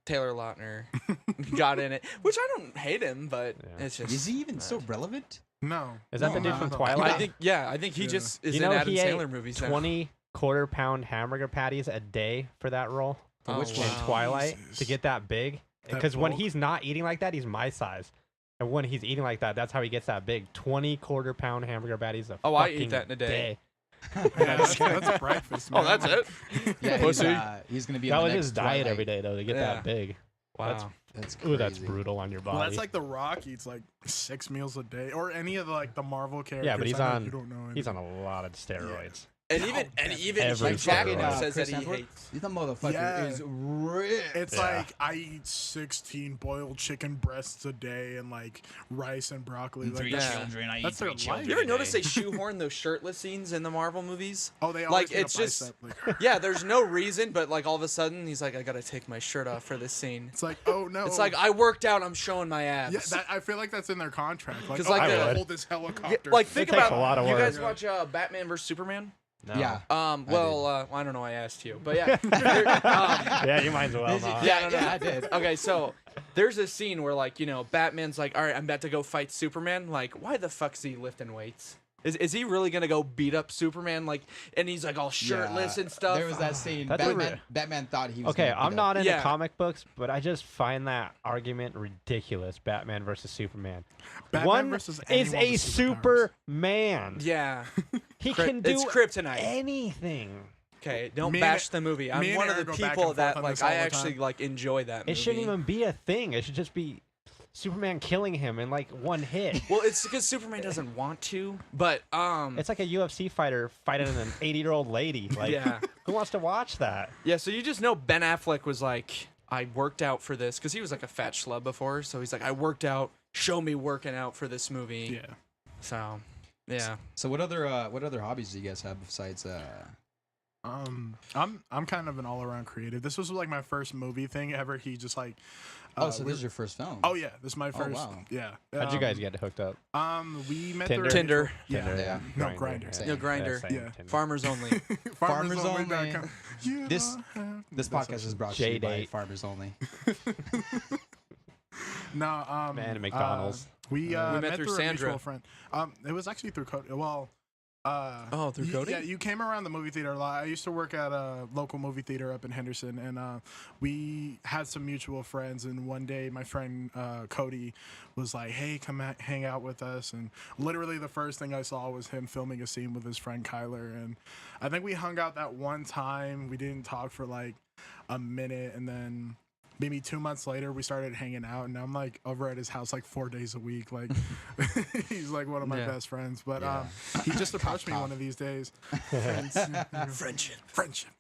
Taylor Lautner got in it, which I don't hate him, but Yeah. it's just. Is he even still relevant? no. Is that No, the dude no, from no. Twilight? I think he Yeah. just is You know in Adam he ate Sandler movies now. 20 quarter-pound hamburger patties a day for that role For Oh, which in one? wow. Twilight Jesus. to get that big. That Because when bulk? he's not eating like that, he's my size. And when he's eating like that, that's how he gets that big. 20 quarter-pound hamburger patties a Oh, I eat fucking that in a day. Yeah, that's breakfast. Oh, Man. that's it. Yeah, Pussy. he's gonna be. That on was the his next diet Twilight. every day, though, to get Yeah. that big. Wow. That's crazy. Ooh, that's brutal on your body. Well, that's like The Rock eats like 6 meals a day, or any of the, like the Marvel characters. yeah, but he's I know on you don't know he's on anything. a lot of steroids. And Oh, even definitely. Every Jack steroid. says that Chris he Hemsworth? hates. That motherfucker Yeah. is ripped. It's Yeah. like I eat 16 boiled chicken breasts a day and like rice and broccoli. And Like, three Yeah. children. I That's eat their three life. children. You ever a notice day. they shoehorn those shirtless scenes in the Marvel movies? oh, they Like, always get it's a just- bicep, like, Yeah, there's no reason, but like all of a sudden he's like, I gotta take my shirt off for this scene. it's like, oh no. It's like I worked out, I'm showing my abs. yeah, that, I feel like that's in their contract. Like, 'Cause, oh, like, I the- gotta hold this helicopter. like think It takes about a lot of you work. guys watch Batman vs Superman? No. Yeah. I don't know. I asked you, but yeah. Yeah, you might as well not. I did. Okay, so there's a scene where like Batman's like, all right, I'm about to go fight Superman. Like, why the fuck's he lifting weights? Is he really gonna go beat up Superman? Like, and he's like all shirtless Yeah. and stuff. There was that scene. That's Batman thought he was. Okay, gonna beat I'm up- not into Yeah. comic books, but I just find that argument ridiculous. Batman versus Superman. Batman One versus is anyone a with superpowers. Superman. Yeah, He Kryp- can do it's kryptonite. anything. Okay, don't Me and- bash the movie. me I'm and one of Aaron the go back people and that forth on like this all I the actually time. like enjoy that movie. It shouldn't even be a thing. It should just be Superman killing him in like one hit. Well, it's because Superman doesn't want to, but It's like a UFC fighter fighting an 80-year-old lady. Like, Yeah. who wants to watch that? yeah. So you just know Ben Affleck was like, I worked out for this because he was like a fat schlub before. So he's like, I worked out. Show me working out for this movie. Yeah. So, yeah. So what other hobbies do you guys have besides? I'm kind of an all around creative. This was like my first movie thing ever. He just like. So this is your first film. Oh yeah, this is my first. wow. Yeah. How'd you guys get hooked up? We met Tinder? through a Tinder. mutual- Yeah. Tinder, yeah. No, Grindr. Same. No, Grinder. same, Yeah. Tinder. Farmers only. FarmersOnly.com. You This- don't have- This That's podcast awesome. is brought to you by J-Date. Farmers Only. No, Man at McDonald's. We met met through through a Sandra. mutual friend. It was actually through Cody. Well, Oh, through Cody? Yeah, you came around the movie theater a lot. I used to work at a local movie theater up in Henderson, and we had some mutual friends. And one day, my friend Cody was like, "Hey, come hang out with us." And literally, the first thing I saw was him filming a scene with his friend Kyler. And I think we hung out that one time. We didn't talk for like a minute, and then maybe 2 months later, we started hanging out, and I'm like over at his house like 4 days a week. Like he's like one of my best friends. But he just approached me one of these days. Friendship.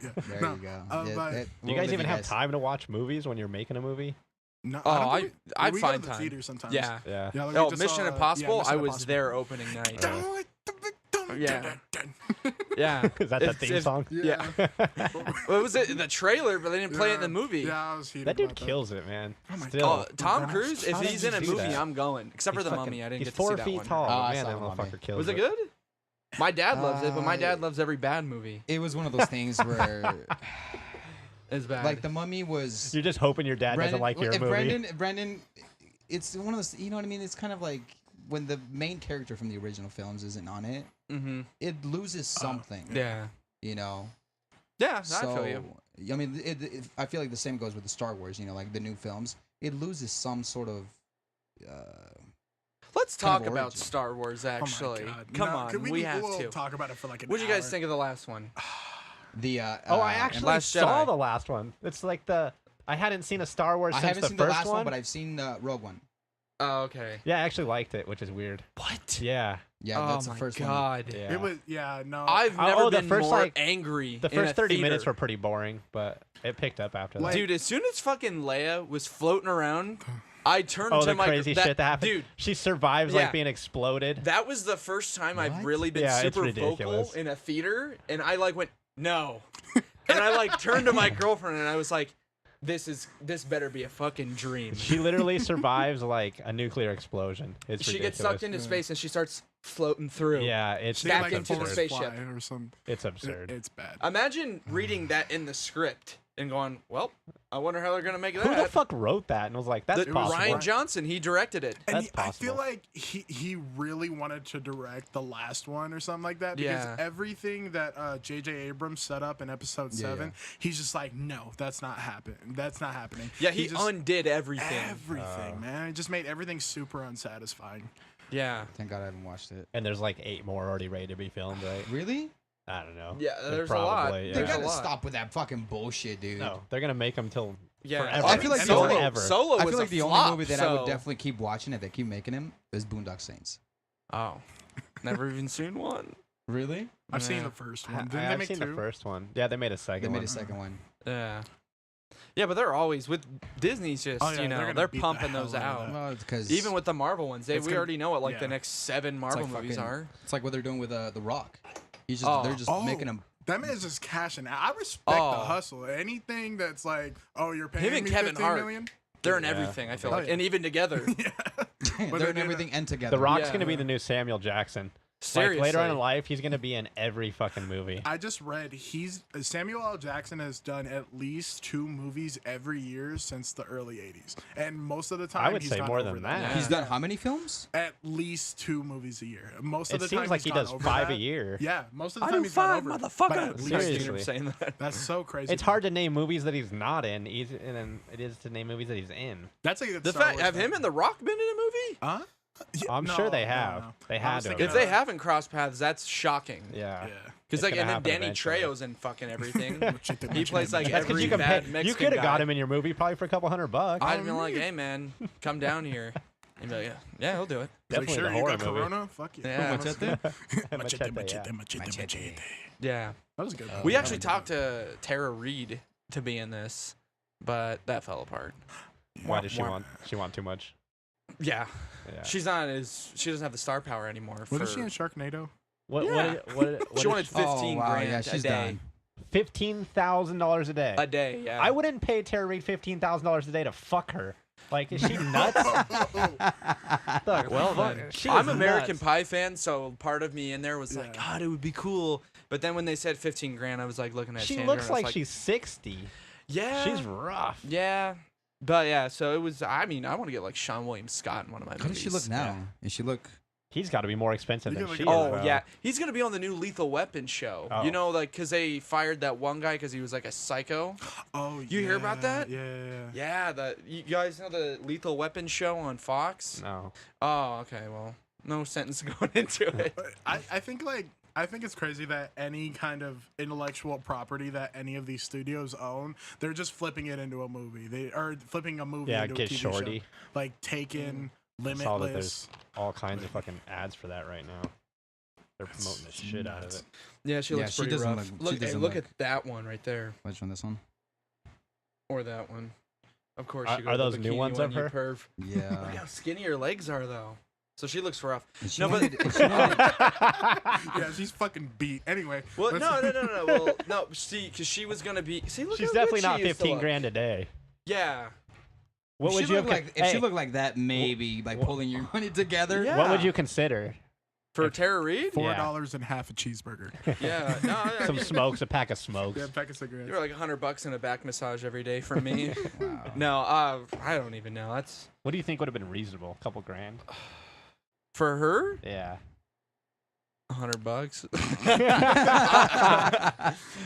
Yeah. There No, you go. but- Do you guys even have time to watch movies when you're making a movie? No, Oh, I'd we find find the time. theater sometimes. Yeah. Yeah. Yeah, like Oh, we just Mission saw, Impossible. Mission I was Impossible. there opening night. Yeah. Yeah. Yeah. Is that the theme song? Yeah. What was it? The trailer, but they didn't play it in the movie. Yeah, I was heated That dude about kills it, man. Oh my Still. Oh, Tom Gosh. Cruise. If How he's did in a you do movie, that? I'm going. Except for He's the fucking- Mummy. I didn't he's get to see 4 that feet one. tall. Oh, I Man, saw that the Mummy. motherfucker kills Was it good? My dad loves it, but my dad Uh, loves every bad movie. It was one of those things where, It's bad. like, the Mummy was. You're just hoping your dad doesn't like your if movie. Brandon, it's one of those. You know what I mean? It's kind of like when the main character from the original films isn't on it, Mm-hmm. it loses something. Yeah. You know. Yeah, So I feel you. I mean, I feel like the same goes with the Star Wars. You know, like the new films, it loses some sort of. Let's kind of talk about origin. Star Wars, Oh my actually. God. Come No, on, could we have we'll to. talk about it for like an What did you guys hour. think of the last one? The Oh, I actually Last saw Jedi. the last one. It's like I hadn't seen a Star Wars I since haven't the seen the first last one, one. but I've seen Rogue One. Oh, okay. Yeah, I actually liked it, which is weird. What? Yeah. Yeah, Oh that's my the first one. God. Yeah. It was no. I've Oh, never the been first, more like, angry. The in a first 30 minutes theater. were pretty boring, but it picked up after that. Like- Dude, as soon as fucking Leia was floating around, I turned Oh, to the my crazy shit that happened. Dude, She survives Yeah. like being exploded. that was the first time I've What? really been Yeah, it's super vocal ridiculous. in a theater, and I like went no, and I like turned to my girlfriend and I was like, this better be a fucking dream. She literally survives like a nuclear explosion. It's She ridiculous. gets sucked into space and she starts floating through. Yeah, it's, She back like it's into the absurd. forest spaceship. fly or some. It's absurd. It's bad. Imagine reading that in the script and going, well, I wonder how they're gonna make Who that. the fuck wrote that and was like, that's The- possible? Ryan Johnson, he directed it. And That's I feel possible. like he really wanted to direct the last one or something like that because Yeah. everything that J.J. Abrams set up in Episode 7, he's just like, no, that's not happening. That's not happening. Yeah, he just, undid everything. everything, man. It just made everything super unsatisfying. Yeah. Thank God I haven't watched it. And there's like 8 more already ready to be filmed, right? Really? I don't know. Yeah, there's a lot. Probably, They There's a gotta lot. stop with that fucking bullshit, dude. No, they're gonna make them till Yeah. forever. I feel like Solo, forever. Solo was I feel like a the flop, only movie that I so- would definitely keep watching if they keep making him is Boondock Saints. Oh. Never even seen one. Really? I've seen Yeah. the first one. Didn't they I've make seen 2? the first one. Yeah, they made a second They one. made a second one. Yeah. Yeah, but they're always with Disney's just, Oh, yeah, they're gonna they're beat the pumping hell those out of out. that. Well, it's because Even with the Marvel ones, It's we gonna- already know what like yeah. the next 7 it's Marvel like movies fucking- are. It's like what they're doing with The Rock. He's just Oh. they're just making him. That man's just cashing out. I respect the Oh. hustle. Anything that's like, oh, you're paying Him and me Kevin 15 Hart. million? They're in Yeah. everything, I feel Oh, like. yeah. And even together. But they're they in did everything and together. The Rock's Yeah. gonna be the new Samuel Jackson. Seriously. Like later on in life, he's gonna be in every fucking movie. I just read Samuel L. Jackson has done at least 2 movies every year since the early 80s. And most of the time, I would he's say gone more over than that. He's done how many films? At least 2 movies a year. Most It of the seems time, like he's he gone does over 5 that. a year. Yeah, most of the I time do he's gone 5, over it. But motherfucker. at I least- hear Seriously. him saying that. That's so crazy. It's hard to name movies that he's not in, than it is to name movies that he's in. That's a good The Star fact, Wars have fan. him and The Rock been in a movie? Huh? Yeah, I'm sure they no, have. no. They I had was to. thinking If of- they haven't crossed paths, that's shocking. Yeah. Yeah. Because It's like, gonna and then happen Danny eventually. Trejo's in fucking everything. he He plays like That's because every you can bad pay. Mexican You could have got guy. him in your movie probably for a couple $100. I'd be like, hey man, come down here. He'd be like, yeah, he'll do it. Definitely sure, the you horror got movie. Corona? Fuck yeah. Yeah. Machete, Machete, machete, yeah. machete. Yeah. That was good. We actually talked to Tara Reid to be in this, but that fell apart. Why does she want? She want too much. Yeah. Yeah. She doesn't have the star power anymore. Wasn't she in Sharknado? What? Yeah. What she wanted 15 Oh, wow, grand yeah, a she's day. done. $15,000 a day. A day, yeah. I wouldn't pay Tara Reid $15,000 a day to fuck her. Like, is she nuts? Well, fuck, then. she I'm is American nuts. Pie fan, so part of me in there was like, Yeah. God, it would be cool. But then when they said 15 grand, I was like looking at She Sandra, looks and I was like she's 60. yeah, She's rough. yeah. But yeah, so it was. I mean, I want to get like Sean William Scott in one of my How movies. does she look now? Does she look? He's got to be more expensive You than gotta she look is. at- Oh though. yeah, he's gonna be on the new Lethal Weapon show. Oh. You know, like because they fired that one guy because he was like a psycho. Oh, You hear about that? Yeah. Yeah, you guys know the Lethal Weapon show on Fox? No. Oh, okay. Well, no sentence going into it. But I think like I think it's crazy that any kind of intellectual property that any of these studios own, they're just flipping it into a movie. They are flipping a movie into a Get TV Shorty. show. Like Taken, I saw that Limitless. there's all kinds of fucking ads for that right now. They're promoting the shit out of it. Yeah, she looks she pretty doesn't rough. look- she doesn't look look- at that one right there, Which one? This one? or that one. Of course, Are you go to those the new bikini ones one, of you her? perv. Yeah. Look how skinny her legs are, though. So she looks rough. And she No, but- wanted- and she wanted- Yeah, she's fucking beat. Anyway. Well, let's- no. Well, no, see, because she was gonna be. See, look She's how definitely good not she used to 15 look. grand a day. Yeah. What If would she you looked have like if she looked like that, maybe like wh- pulling your money together. Yeah. What would you consider? For Tara Reid? $4 and half a cheeseburger. Yeah. No, I Some mean, smokes, a pack of smokes. Yeah, pack of cigarettes. you were like $100 in a back massage every day from me. Wow. No, I don't even know. That's What do you think would have been reasonable? A couple grand? for her. Yeah. $100.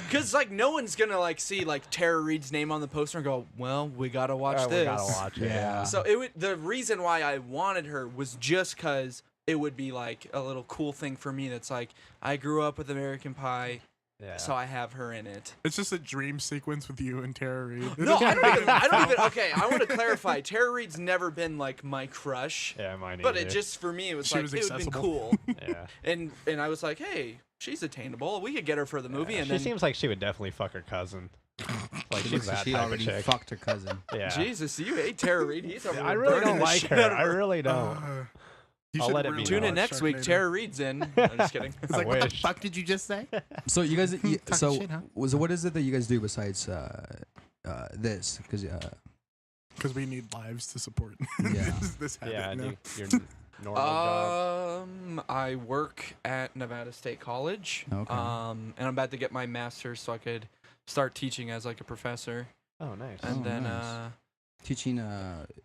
Because like no one's gonna like see like Tara Reid's name on the poster and go, well, we gotta watch Oh, this. we gotta watch it. Yeah. So it would. The reason why I wanted her was just because it would be like a little cool thing for me. That's like I grew up with American Pie, Yeah. so I have her in it. It's just a dream sequence with you and Tara Reid. No, I don't even. Okay, I want to clarify. Tara Reid's never been like my crush, Yeah, mine but either. it just for me it was She like was it would have been accessible. cool, Yeah. and I was like, hey, she's attainable. We could get her for the movie, and she then seems like she would definitely fuck her cousin. Like She she's looks that like she type already of chick. fucked her cousin. Yeah. Jesus, you hate Tara Reid. He's over I there really burning don't the like shit her. out of I really don't. You I'll should let it be really known. Tune in watch next week. Sharknado. Tara Reid's in. I'm just kidding. It's I like, what the wish. fuck did you just say? So you guys, so shit, huh? what is it that you guys do besides this? Because Because we need lives to support Yeah. this habit. Yeah, you know? your normal job. I work at Nevada State College. Okay. And I'm about to get my master's so I could start teaching as like a professor. Oh, nice. And Oh, then nice. teaching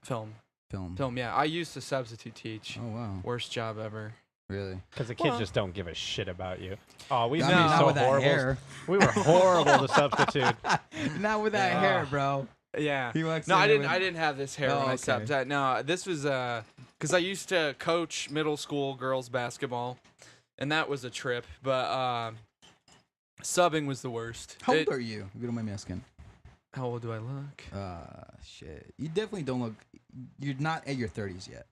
film. film. Yeah, I used to substitute teach. Oh wow, Worst job ever. really? Because the kids Well- just don't give a shit about you. Oh, we've I been mean, not so with that horrible. hair. We were horrible to substitute. Not with that Yeah. hair, bro. Yeah. He walks No, in I there didn't. with- I didn't have this hair Oh, when I okay. subbed. No, this was because I used to coach middle school girls basketball, and that was a trip. But subbing was the worst. How old are you? If you don't mind me asking. How old do I look? Shit. You definitely don't look. You're not at your 30s yet.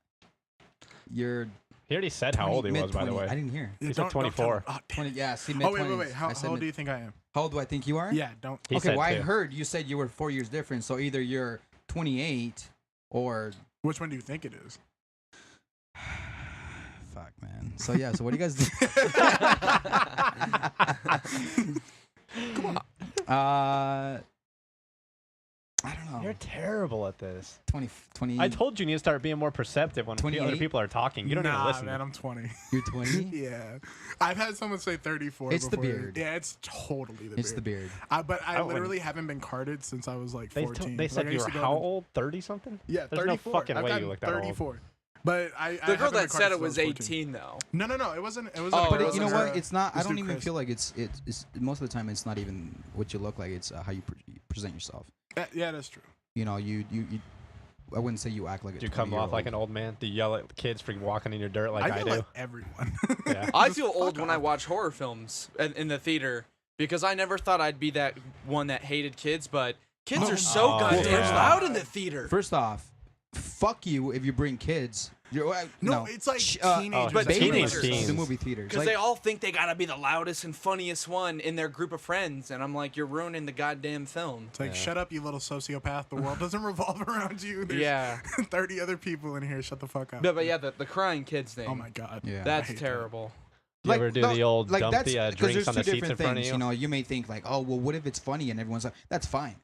You're He already said how old he was, by the mid-20s. way. I didn't hear. Yeah, He said don't tell 24. him. Oh, damn. 20. Yeah. See, mid 20s. Wait. How old do you think I am? How old do I think you are? Yeah, don't. He Okay. said Well, I two. heard you said you were 4 years different. So either you're 28 or. Which one do you think it is? Fuck, man. So yeah. So what do you guys do? Come on. I don't know. You're terrible at this. 20. I told you you need to start being more perceptive when 28? other people are talking. You don't even Nah, listen. man, I'm 20. You're 20. Yeah. I've had someone say 34 It's the before. beard. Yeah, it's totally the It's beard. the beard. But I I wouldn't- literally haven't been carded since I was like They 14. they said Like, I you used were to go how to- old? 30 something? Yeah, There's no 34. fucking I've way you gotten look that old. 34. But I The girl haven't been that said carded it was since I 14. 18 though. No, it wasn't. It was. Oh, But it you know wasn't what? It's not. I let's don't do even Chris. feel like it's most of the time. It's not even what you look like. It's how you present yourself. Yeah, that's true. You know, you. I wouldn't say you act like a. Do you come off like an old man? Do you yell at kids for walking in your dirt like I feel do? like everyone. Yeah. I Just feel old fuck when I off. watch horror films in the theater because I never thought I'd be that one that hated kids, but kids are so Oh, goddamn yeah. loud in the theater. First off, fuck you if you bring kids. No, it's like teenagers. but that teenage go to teenagers. theaters. The movie theaters. Because Like, they all think they gotta be the loudest and funniest one in their group of friends, and I'm like, you're ruining the goddamn film. It's like, shut up, you little sociopath. The world doesn't revolve around you. There's Yeah. 30 other people in here. Shut the fuck up. No, but yeah, the crying kids thing. Oh my god. Yeah. I That's hate that. terrible. Do you ever do the old dump that's- the 'cause drinks there's on the two seats in different front of things, you? You know, you may think like, oh, well, what if it's funny and everyone's like, that's fine.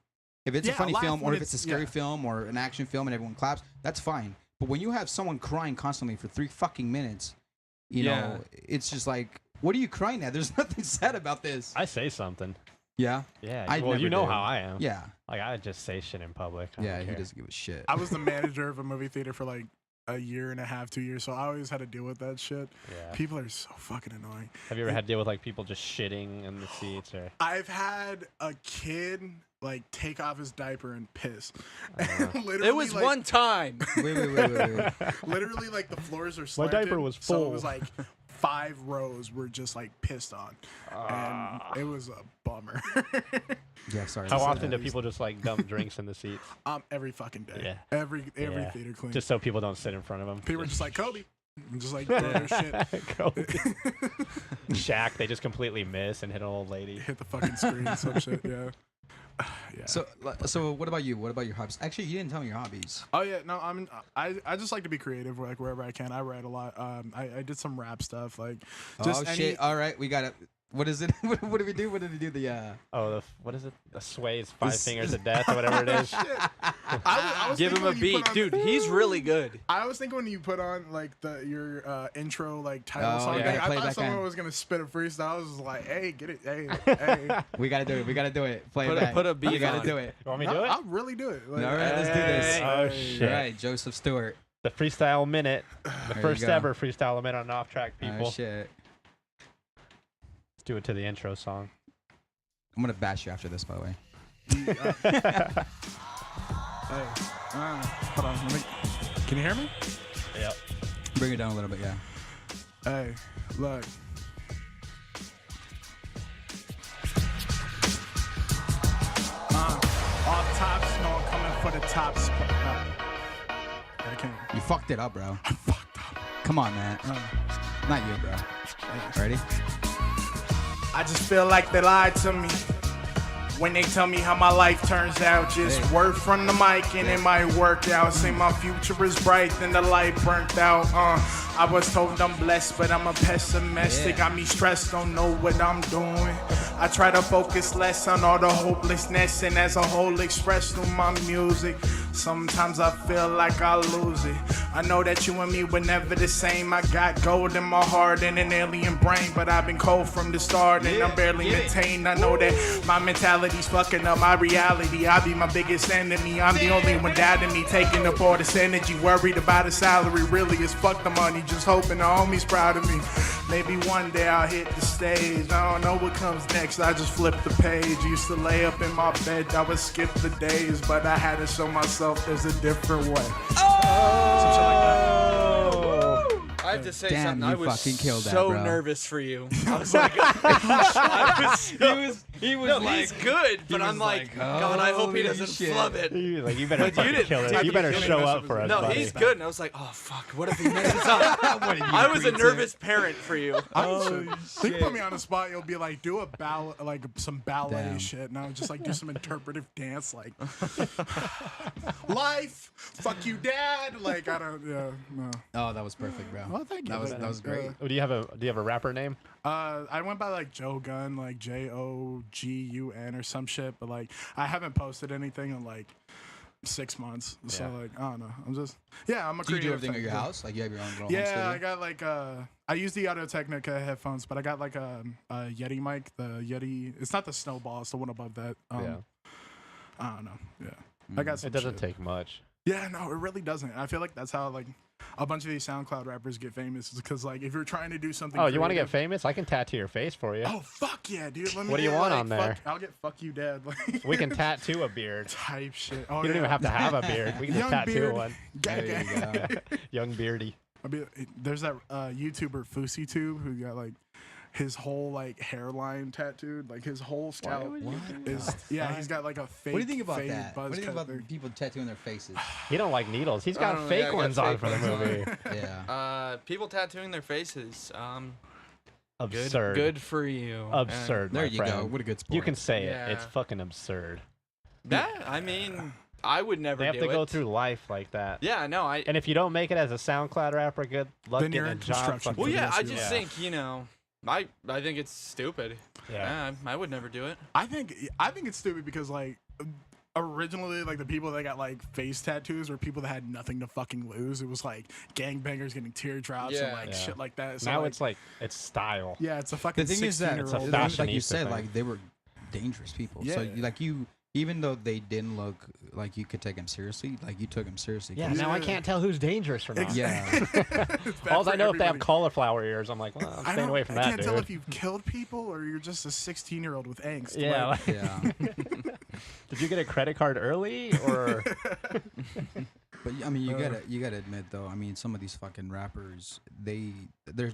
If it's a Yeah, funny laugh film or when if it's a it's- scary yeah. film or an action film and everyone claps, that's fine. But when you have someone crying constantly for 3 fucking minutes, you Yeah. know, it's just like, what are you crying at? There's nothing sad about this. I say something. Yeah. Yeah. I well, you never know did. how I am. Yeah. Like I just say shit in public. I Yeah. don't He care. doesn't give a shit. I was the manager of a movie theater for like a year and a half, 2 years, so I always had to deal with that shit. Yeah. People are so fucking annoying. Have you ever had to deal with like people just shitting in the seats or? I've had a kid like take off his diaper and piss. Literally, It was like, one time. Wait. Literally, like the floors are slanted. diaper was So it full. was like 5 rows were just like pissed on, and it was a bummer. Yeah, sorry. How often do people just like dump drinks in the seats? Every fucking day. Yeah. Every Yeah. theater clean. Just so people don't sit in front of them. People are just like Kobe, and just like throw their shit. Kobe. Shaq, they just completely miss and hit an old lady. Hit the fucking screen and some shit. Yeah. Yeah. So what about you? What about your hobbies? Actually, you didn't tell me your hobbies. Oh yeah, no, I just like to be creative, like wherever I can. I write a lot. I did some rap stuff, like just Shit! All right, we got it. What is it? What did we do? What did we do? What is it? The Sway's 5 Fingers of Death or whatever it is. I was Give him a beat, dude. He's really good. I was thinking when you put on like your intro like title Oh, song, yeah. thing, I Play thought back someone in. was gonna spit a freestyle. I was just like, hey, get it, hey. We gotta do it. We gotta do it. Play Put it a- back. put a beat We gotta on. do it. You want me to No, do it? I'll really do it. Like, All right, let's do this. Oh, hey. shit. All right, Joseph Stewart. The freestyle minute. The There you first go. ever freestyle minute on Off Track, people. Oh shit! Let's do it to the intro song. I'm gonna bash you after this, by the way. Hey, hold on. Can you hear me? Yep. Bring it down a little bit, yeah. Hey, look. Off top, snow coming for the top spot. I can't. You fucked it up, bro. I fucked up. Come on, man. Not you, bro. Ready? I just feel like they lied to me when they tell me how my life turns out. Just Hey. word from the mic and it might work out. Say my future is bright, then the light burnt out. I was told I'm blessed, but I'm a pessimistic. Yeah. Got me stressed, don't know what I'm doing. I try to focus less on all the hopelessness and as a whole express through my music. Sometimes I feel like I lose it. I know that you and me were never the same. I got gold in my heart and an alien brain, but I've been cold from the start and I'm barely maintained. I know that my mentality's fucking up my reality. I be my biggest enemy. I'm the only one doubting me, taking up all this energy, worried about a salary. Really, it's fuck the money, just hoping the homies proud of me. Maybe one day I'll hit the stage. I don't know what comes next. I just flip the page. Used to lay up in my bed, I would skip the days, but I had to show myself there's a different way. Some shit like that. I have to say Damn, something. I you was fucking killed that, so bro. nervous for you. I was like, he was No, like, he's good, but I'm was like, like, God, I hope he holy doesn't shit. flub it. You better But you fucking didn't. kill it. Are You you better kidding? show That's up what for it us, was. No, buddy. he's good. And I was like, oh fuck, what if he messes up? I was a nervous parent for you. They put me on the spot. You'll be like, do a ballet, like some ballet Damn. shit, and I would just like do some interpretive dance, like life, fuck you, dad. Like I don't, yeah, no. Oh, that was perfect, bro. Well, thank you. That was great. Oh, do you have a rapper name? I went by like Joe Gunn, like Jogun or some shit, but like I haven't posted anything in like 6 months. So Yeah. like I don't know. I'm a Do you do creative everything at your type. house? Like you have your own little home Yeah, studio? I got like I use the Audio Technica headphones, but I got like a Yeti mic. The Yeti, it's not the Snowball, it's the one above that. Yeah. I don't know. Yeah, I got some. It doesn't shit. take much. Yeah, no, it really doesn't. I feel like that's how like a bunch of these SoundCloud rappers get famous, because like if you're trying to do something. Oh, you want to get creative- famous? I can tattoo your face for you. Oh fuck yeah, dude! Let me What do you get, want like, on there? I'll get fuck you, dad. Like We can tattoo a beard. type shit. Oh, You don't yeah. even have to have a beard. We can just Young tattoo beard. one. Gang, There you gang. go. Young beardy. There's that YouTuber FouseyTube who got like his whole like hairline tattooed, like his whole scalp is he's got like a fake. What do you think about faded that? buzz What do you think cut about thing. people tattooing their faces? He don't like needles. He's I got don't know, fake yeah, I got ones on fake for the ones on. movie. Yeah. People tattooing their faces. Absurd. Good for you. Absurd. There my you friend. go. What a good sport. You can say Yeah. it. It's fucking absurd. I mean, I would never They have do to go it. through life like that. Yeah, no, And if you don't make it as a SoundCloud rapper, good luck Then you're getting a in job. construction. well, for the yeah, rest I of your just life. think I think it's stupid. Yeah. I would never do it. I think it's stupid because like originally like the people that got like face tattoos were people that had nothing to fucking lose. It was like gangbangers getting teardrops and Yeah. like Yeah. shit like that. So, Now like, it's like it's style. yeah, it's a fucking The thing is that 16-year-old. it's a like you fashionista said, thing. like they were dangerous people. So Yeah. like you, even though they didn't look like you could take them seriously, like you took them seriously. Yeah. 'cause- Now I can't tell who's dangerous or not. Yeah. It's bad All for I know if they have everybody. cauliflower ears, I'm like, well, I'm I staying away from I that, can't dude. tell if you've killed people or you're just a 16-year-old with angst. Yeah. Like, like- Yeah. Did you get a credit card early or? But I mean, you gotta admit though. I mean, some of these fucking rappers, their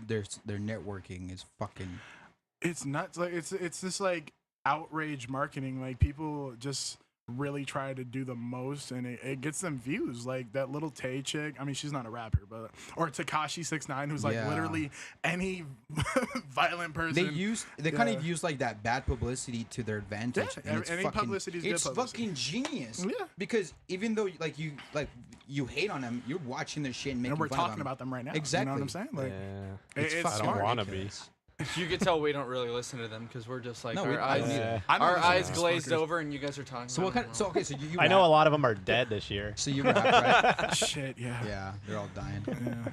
networking is fucking. It's nuts. Like it's this like outrage marketing. Like people just really try to do the most, and it gets them views. Like that little Tay chick. I mean, she's not a rapper, but or Takashi 6ix9ine, who's like literally any violent person. They kind of use like that bad publicity to their advantage. Yeah, and it's any fucking, publicity is good it's publicity. fucking genius. Yeah. Because even though you hate on them, you're watching their shit and making And we're fun of talking them. about them right now. Exactly. You know what I'm saying? Like, Yeah. it's fucking I don't smart. want to be. You can tell we don't really listen to them because we're just like No, our I don't eyes, either. I don't our listen to eyes these glazed fuckers. over, and you guys are talking. So about what kind? them So wrong. okay, so you I know a rap. lot of them are dead this year. So you rap, right? Shit, yeah. Yeah, they're all dying. Yeah.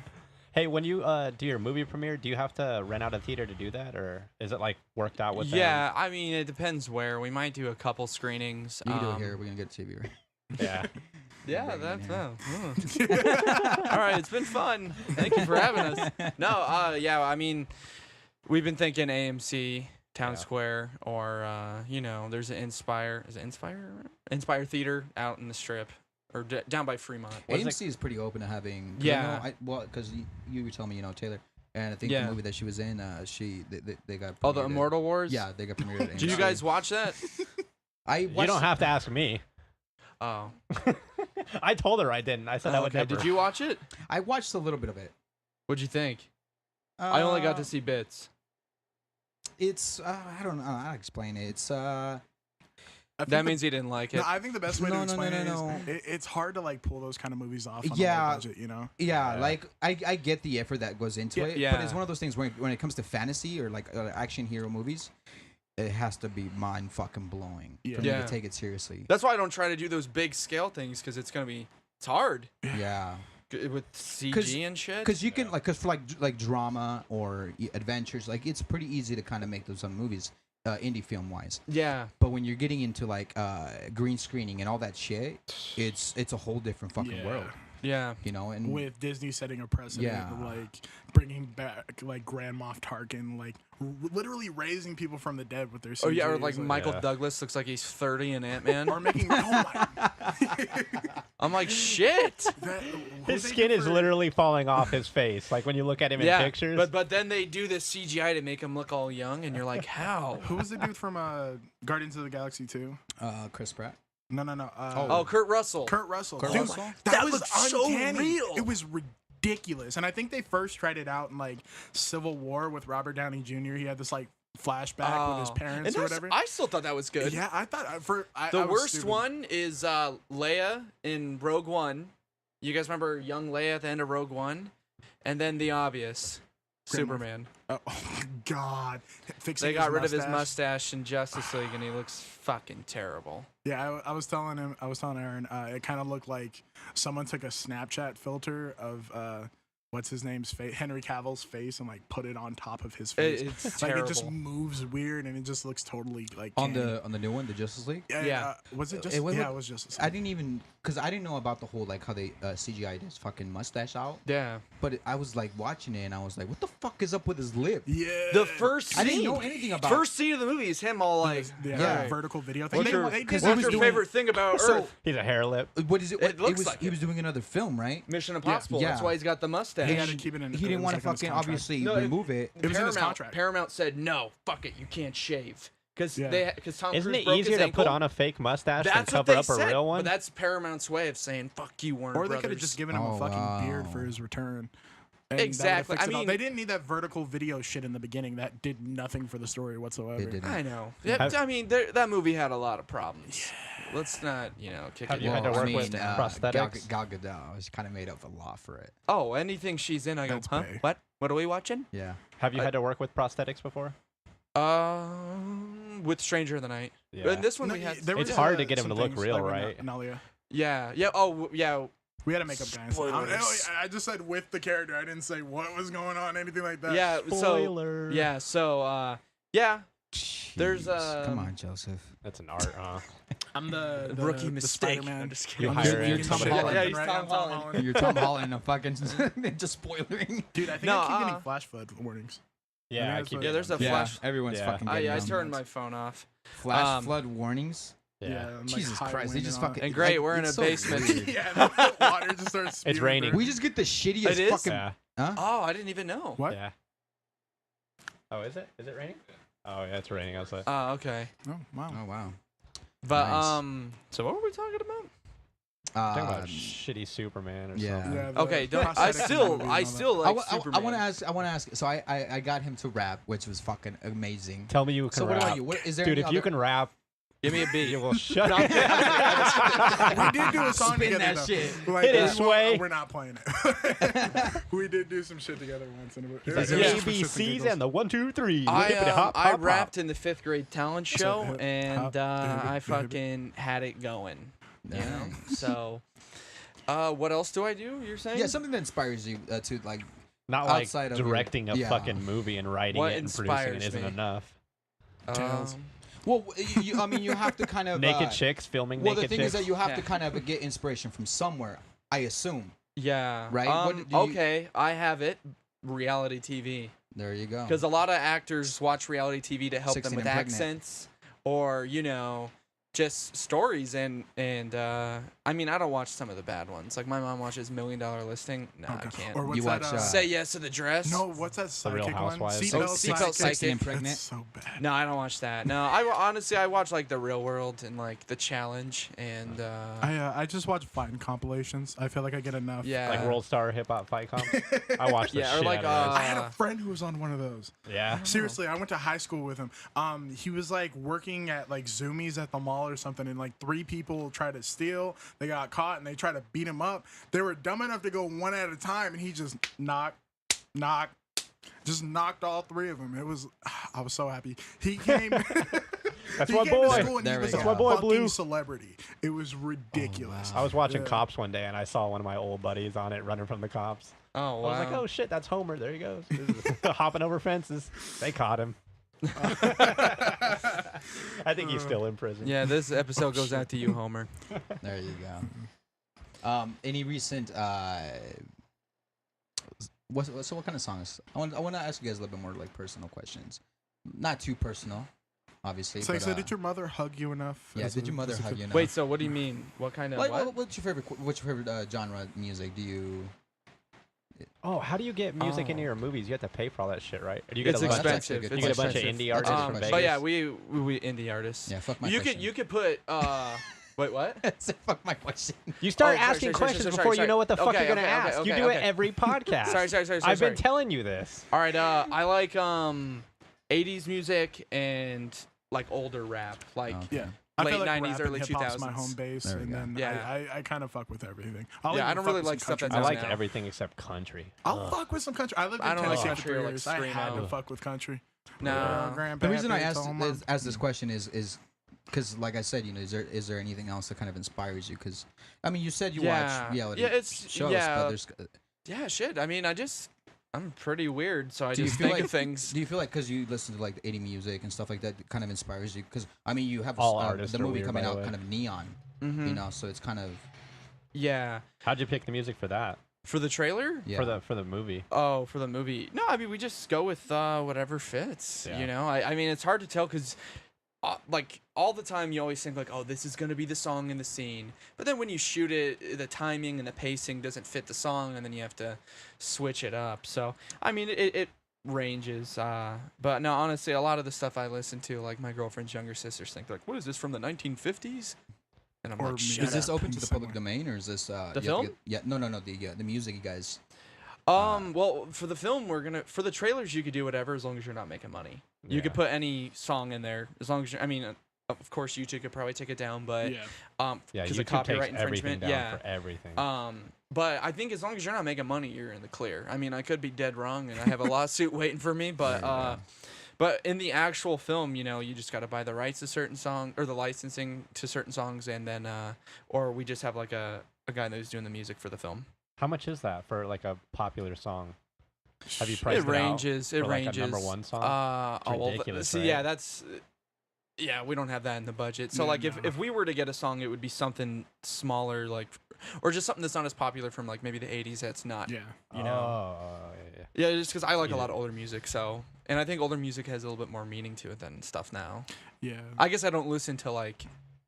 Hey, when you do your movie premiere, do you have to rent out a theater to do that, or is it like worked out with them? Yeah, I mean it depends where. We might do a couple screenings. You can do it here. We're gonna get TV right. Yeah. Yeah, Bring it that's in all right. It's been fun. Thank you for having us. No, yeah, I mean, we've been thinking AMC, Town Yeah. Square, or there's an Inspire. Is it Inspire? Inspire Theater out in the Strip, or down by Fremont. AMC is pretty open to having. Yeah. Because you were telling me, Taylor, and I think Yeah. the movie that she was in, they got. Oh, the premiered at- Immortal Wars. Yeah, they got premiered. At Did you AMC. guys watch that? I watched, You don't have to ask me. Oh, I told her I didn't. I said I would okay. never. Did you watch it? I watched a little bit of it. What'd you think? I only got Uh, to see bits. It's I don't know how to explain it. It's I think That the- means you didn't like it. No, I think the best way No, to no, explain no, it no, is it's hard to like pull those kind of movies off on a Yeah. low budget, you know? yeah, Yeah. like I get the effort that goes into Yeah, it, yeah. but it's one of those things when it comes to fantasy or like action hero movies, it has to be mind fucking blowing Yeah. for me Yeah. to take it seriously. That's why I don't try to do those big scale things because it's hard Yeah. with CG and shit. Because you can because for like drama or adventures, like it's pretty easy to kind of make those movies, indie film wise. Yeah, But when you're getting into like green screening and all that shit, it's a whole different fucking Yeah. world, yeah. And With Disney setting a precedent, Yeah. like bringing back like Grand Moff Tarkin, like literally raising people from the dead with their CG. Oh yeah, or like It's Michael Yeah. Douglas looks like he's 30 in Ant-Man. or making oh my, I'm like, shit. that, His skin is literally falling off his face. Like when you look at him in Yeah, pictures. but then they do this CGI to make him look all young, and you're like, how? Who was the dude from Guardians of the Galaxy 2? Chris Pratt. No. Oh, Kurt Russell. Kurt Russell. Kurt Dude, Russell? That was was so uncanny. real. It was ridiculous. And I think they first tried it out in like Civil War with Robert Downey Jr. He had this like flashback with his Oh. parents And or that's- whatever. I still thought that was good. Yeah, I thought The I was worst stupid. one is Leia in Rogue One. You guys remember young Leia at the end of Rogue One? And then the obvious, Grand Moff. Superman. Oh, God. Fixing They got rid of his mustache. mustache in Justice League, and he looks fucking terrible. Yeah, I was telling Aaron, it kind of looked like someone took a Snapchat filter of what's his name's face, Henry Cavill's face, and like put it on top of his face. It's like terrible. it just moves weird, and it just looks totally like On canny. the new one, the Justice League. Yeah. Was it just? It was- yeah, it was just. I didn't even because I didn't know about the whole like how they CGI'd his fucking mustache out. Yeah. But I was like watching it and I was like, what the fuck is up with his lip? Yeah. The first scene. I didn't know anything about. First scene of the movie is him all like, Yeah. vertical video thing. what's your, They did because that he what's was your doing- favorite thing about So- Earth? He's a hair lip. What is it? It looks was, like he it. was doing another film, right? Mission Impossible. That's yeah. why he's got the mustache. He had to keep it in. He didn't want to it was fucking like in his obviously No, it- remove it. It was in his Paramount- contract. Paramount said no, fuck it, you can't shave because Yeah. Tom Isn't Cruise it broke easier his to ankle. put on a fake mustache than That's what cover they up said, a real one? but that's Paramount's way of saying fuck you, Warner Or they Brothers. could have just given him Oh, a fucking beard wow. for his return. And that would've Exactly. fixed I it all. mean- they didn't need that vertical video shit in the beginning. That did nothing for the story whatsoever. It didn't. I know. Yeah, Have- I mean, that movie had a lot of problems. Let's not, kick Have it. you had to Well, work I mean, with prosthetics? Gal Gadot has kind of made up a lot for it. Oh, anything she's in, I go, That's huh? pay. What? What are we watching? Yeah. Have you had to work with prosthetics before? With Stranger of the Night. Yeah. And this one No, we had. there It's was, hard to get him some to look things, real, like with right? Nalia. Yeah. Yeah. Oh, yeah. We had a makeup guy. Spoilers. I just said with the character. I didn't say what was going on, anything like that. Yeah. Spoiler. So. Yeah. So. Yeah. There's, Jeez. Come on, Joseph. That's an art, huh? I'm the Rookie the mistake. Spider-Man. I'm just kidding. You I'm hire just- in you're Tom somebody- Holland, Yeah, he's right? Tom I'm Tom Holland. Holland. You're Tom Holland and fucking just spoilering. Dude, I think No, I keep getting flash flood warnings. Yeah, Yeah, I that's keep what- Yeah, there's a Yeah, flash. everyone's Yeah. fucking I getting them. turned my phone off. Flash flood warnings. Yeah. and, Jesus high Christ, they wind just and all fucking. And great, like, we're in it's a so basement. weird. yeah, and the water just starts. It's spewing raining. through. We just get the shittiest It is? fucking. Yeah. Huh? Oh, I didn't even know. What? Yeah. Oh, is it? Is it raining? Oh, yeah, it's raining outside. Oh, okay. Oh wow. Oh wow. But Nice. so what were we talking about? Talking about shitty Superman or yeah. something. Yeah, the Okay, don't, I prosthetics still movie and all that. like I Superman. want to ask. So I got him to rap, which was fucking amazing. Tell me you can So what rap. about you? What, is there Dude, any if you other- can rap, Give me a beat. you will shut No, up. We did do a song Spin together. that though. shit. Like, Hit it, Sway. We're not playing it. We did do some shit together once. And it was Like, just for shits and ABCs giggles. and the 1, 2, 3. I Hippity hop, I hop, rapped hop. in the 5th grade talent So, show, hip, and hop, I hip, fucking had it going. You know, Nice. so. What else do I do? You're saying? Yeah, something that inspires you to like. Not like outside of your- directing a yeah. fucking movie and writing What it and producing it inspires isn't me? enough. Tails. Well, I mean, you have to kind of Naked chicks filming Well, naked the thing chicks. is that you have Yeah. to kind of get inspiration from somewhere. I assume. Yeah. Right? What do you- Okay, I have it. Reality TV. There you go. Because a lot of actors watch reality TV to help them 16 with and pregnant. accents, or just stories. And I mean, I don't watch some of the bad ones. Like my mom watches $1 Million Listing. No, I Okay. can't. Or what's You that? watch, Say Yes to the Dress. no, what's that Real psychic one? Housewives. Seatbelt Seatbelt Psychic. Psychic. and pregnant. That's so bad. No, I don't watch that. No, honestly I watch like The Real World and like The Challenge and I just watch fighting compilations. I feel like I get enough. yeah, Like World Star Hip Hop Fight Comp. I watched the Yeah, or shit like, out of I had Uh, a friend who was on one of those. those. Yeah. Seriously, I went to high school with him. He was like working at like Zoomies at the mall or something, and like 3 people tried to steal. They got caught and they tried to beat him up. They were dumb enough to go one at a time, and he just just knocked all 3 of them. It was, I was so happy. He came. That's he my came to boy. school and There he we was go. a That's my boy, fucking Blue. celebrity. It was ridiculous. I was watching Yeah. Cops one day and I saw one of my old buddies on it running from the cops. oh wow. I was like, oh shit, that's Homer. There he goes. Hopping over fences. They caught him. I think he's still in prison. Yeah, this episode goes out to you, Homer. There you go. Any recent so what kind of songs? I want to ask you guys a little bit more like personal questions. Not too personal, obviously. So, but, did your mother hug you enough? yeah, as did a- your mother as a hug kid? you enough? Wait, so what do you mean? What kind of Like, what? what's your favorite genre of music? Do you? Oh, how do you get music into Oh. your movies? You have to pay for all that shit, right? Or do you get It's a bunch, That's actually expensive. a good you get a bunch of question. indie That's a artists good from question. Vegas. But yeah, we indie artists. Yeah, fuck my you question. could put wait, what? fuck my question. You start Oh, sorry, asking sorry, questions sorry, before you sorry. know what the fuck Okay, you're gonna okay, ask. okay, you do okay. it every podcast. sorry. I've been telling you this. All right, I like 80s music and like older rap, like Okay. Yeah. I Late feel like 90s, rap early and hip-hop's my 2000s. home base, There we and go. then Yeah. I kind of fuck with everything. Yeah, even I don't fuck really with like some stuff country that's I out music. like now. everything except country. I'll Ugh. fuck with some country. I lived in I don't like Tennessee country for or, 3 like, years. I had to screamo. fuck with country. No. The reason I asked this question is because, like I said, is there anything else that kind of inspires you? Because I mean, you said you watch reality it's shows, yeah, but there's. yeah, shit. I mean, I'm pretty weird, so I Do you just feel think like of things. Do you feel like because you listen to like 80 music and stuff like that, it kind of inspires you? Because I mean, you have All artists the are movie weird, coming by the out way. kind of neon, Mhm. you know, so it's kind of Yeah, How'd you pick the music for that? for the trailer. yeah. For the movie. Oh, for the movie. No, I mean we just go with whatever fits. Yeah. You know, I mean it's hard to tell because, like all the time you always think like, oh, this is gonna be the song in the scene, but then when you shoot it, the timing and the pacing doesn't fit the song, and then you have to switch it up. So I mean it ranges. But no, honestly, a lot of the stuff I listen to, like my girlfriend's younger sisters think like, what is this from the 1950s? And I'm Or like, me. shut Is this up. open to the public domain or is this The you have to film? get- no, the music you guys. Well, for the film, for the trailers, you could do whatever as long as you're not making money. You could Yeah. put any song in there as long as you're, I mean, of course, YouTube could probably take it down, but Yeah. Yeah, because YouTube of copyright takes everything infringement, down yeah. for everything. But I think as long as you're not making money, you're in the clear. I mean, I could be dead wrong, and I have a lawsuit waiting for me, but There you go. but in the actual film, you just got to buy the rights to certain song or the licensing to certain songs, and then or we just have like a guy who's doing the music for the film. How much is that for like a popular song? Have you priced It ranges. it out It for, like, ranges. a number one song? Well, ridiculous, see, right? yeah, that's. Yeah, we don't have that in the budget. So Yeah, like no. if we were to get a song, it would be something smaller, like, or just something that's not as popular from like maybe the 80s. That's not. Yeah. You know. Oh, yeah. Yeah, just because I like a Yeah. lot of older music, so and I think older music has a little bit more meaning to it than stuff now. Yeah. I guess I don't listen to like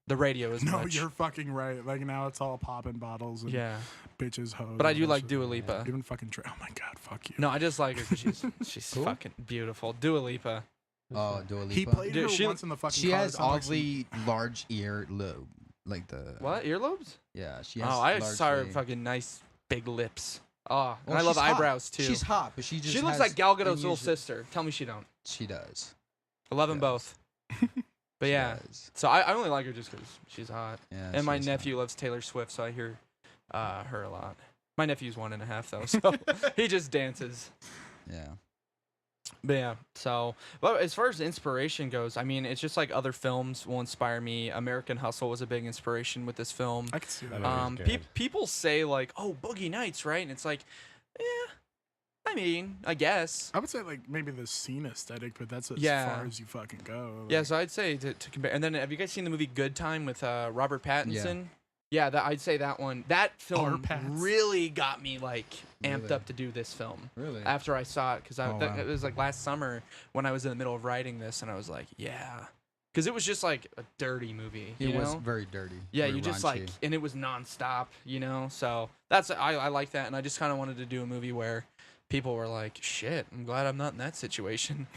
the radio as No, much. you're fucking right. Like now it's all popping bottles and Yeah. bitches, hoes. But I and do all like shit. Dua Lipa. Even fucking oh my god, fuck you. No, I just like her because she's Cool. fucking beautiful. Dua Lipa. Oh, Dua Lipa. He played Dude, her she- once in the fucking. She car. has It sounded like some- oddly large ear lobe, like the What earlobes? Yeah, she has. Oh, I saw her largely- fucking nice big lips. Oh, and Well, I love she's hot. eyebrows too. She's hot, but she just She looks has like Gal Gadot's little unusual- sister. Tell me she don't. She does. I love them Yes. both. But She yeah, does. so I only like her just because she's hot. Yeah, And she my is hot. nephew loves Taylor Swift, so I hear her a lot. My nephew's 1.5 though, so he just dances. Yeah. But yeah, so but as far as inspiration goes, I mean, it's just like other films will inspire me. American Hustle was a big inspiration with this film. I can see that. That movie's good. People say like, "Oh, Boogie Nights," right? And it's like, yeah, I mean, I guess. I would say like maybe the scene aesthetic, but that's as Yeah. far as you fucking go. Yeah, so I'd say to compare. And then have you guys seen the movie Good Time with Robert Pattinson? Yeah, I'd say that one. That film Parpart. really got me like amped Really? up to do this film. Really? After I saw it, because Oh, wow. it was like last summer when I was in the middle of writing this, and I was like, yeah, because it was just like a dirty movie. It you was know? very dirty. Yeah, very you just raunchy. like, and it was nonstop, you know. So that's I like that, and I just kind of wanted to do a movie where people were like, shit, I'm glad I'm not in that situation.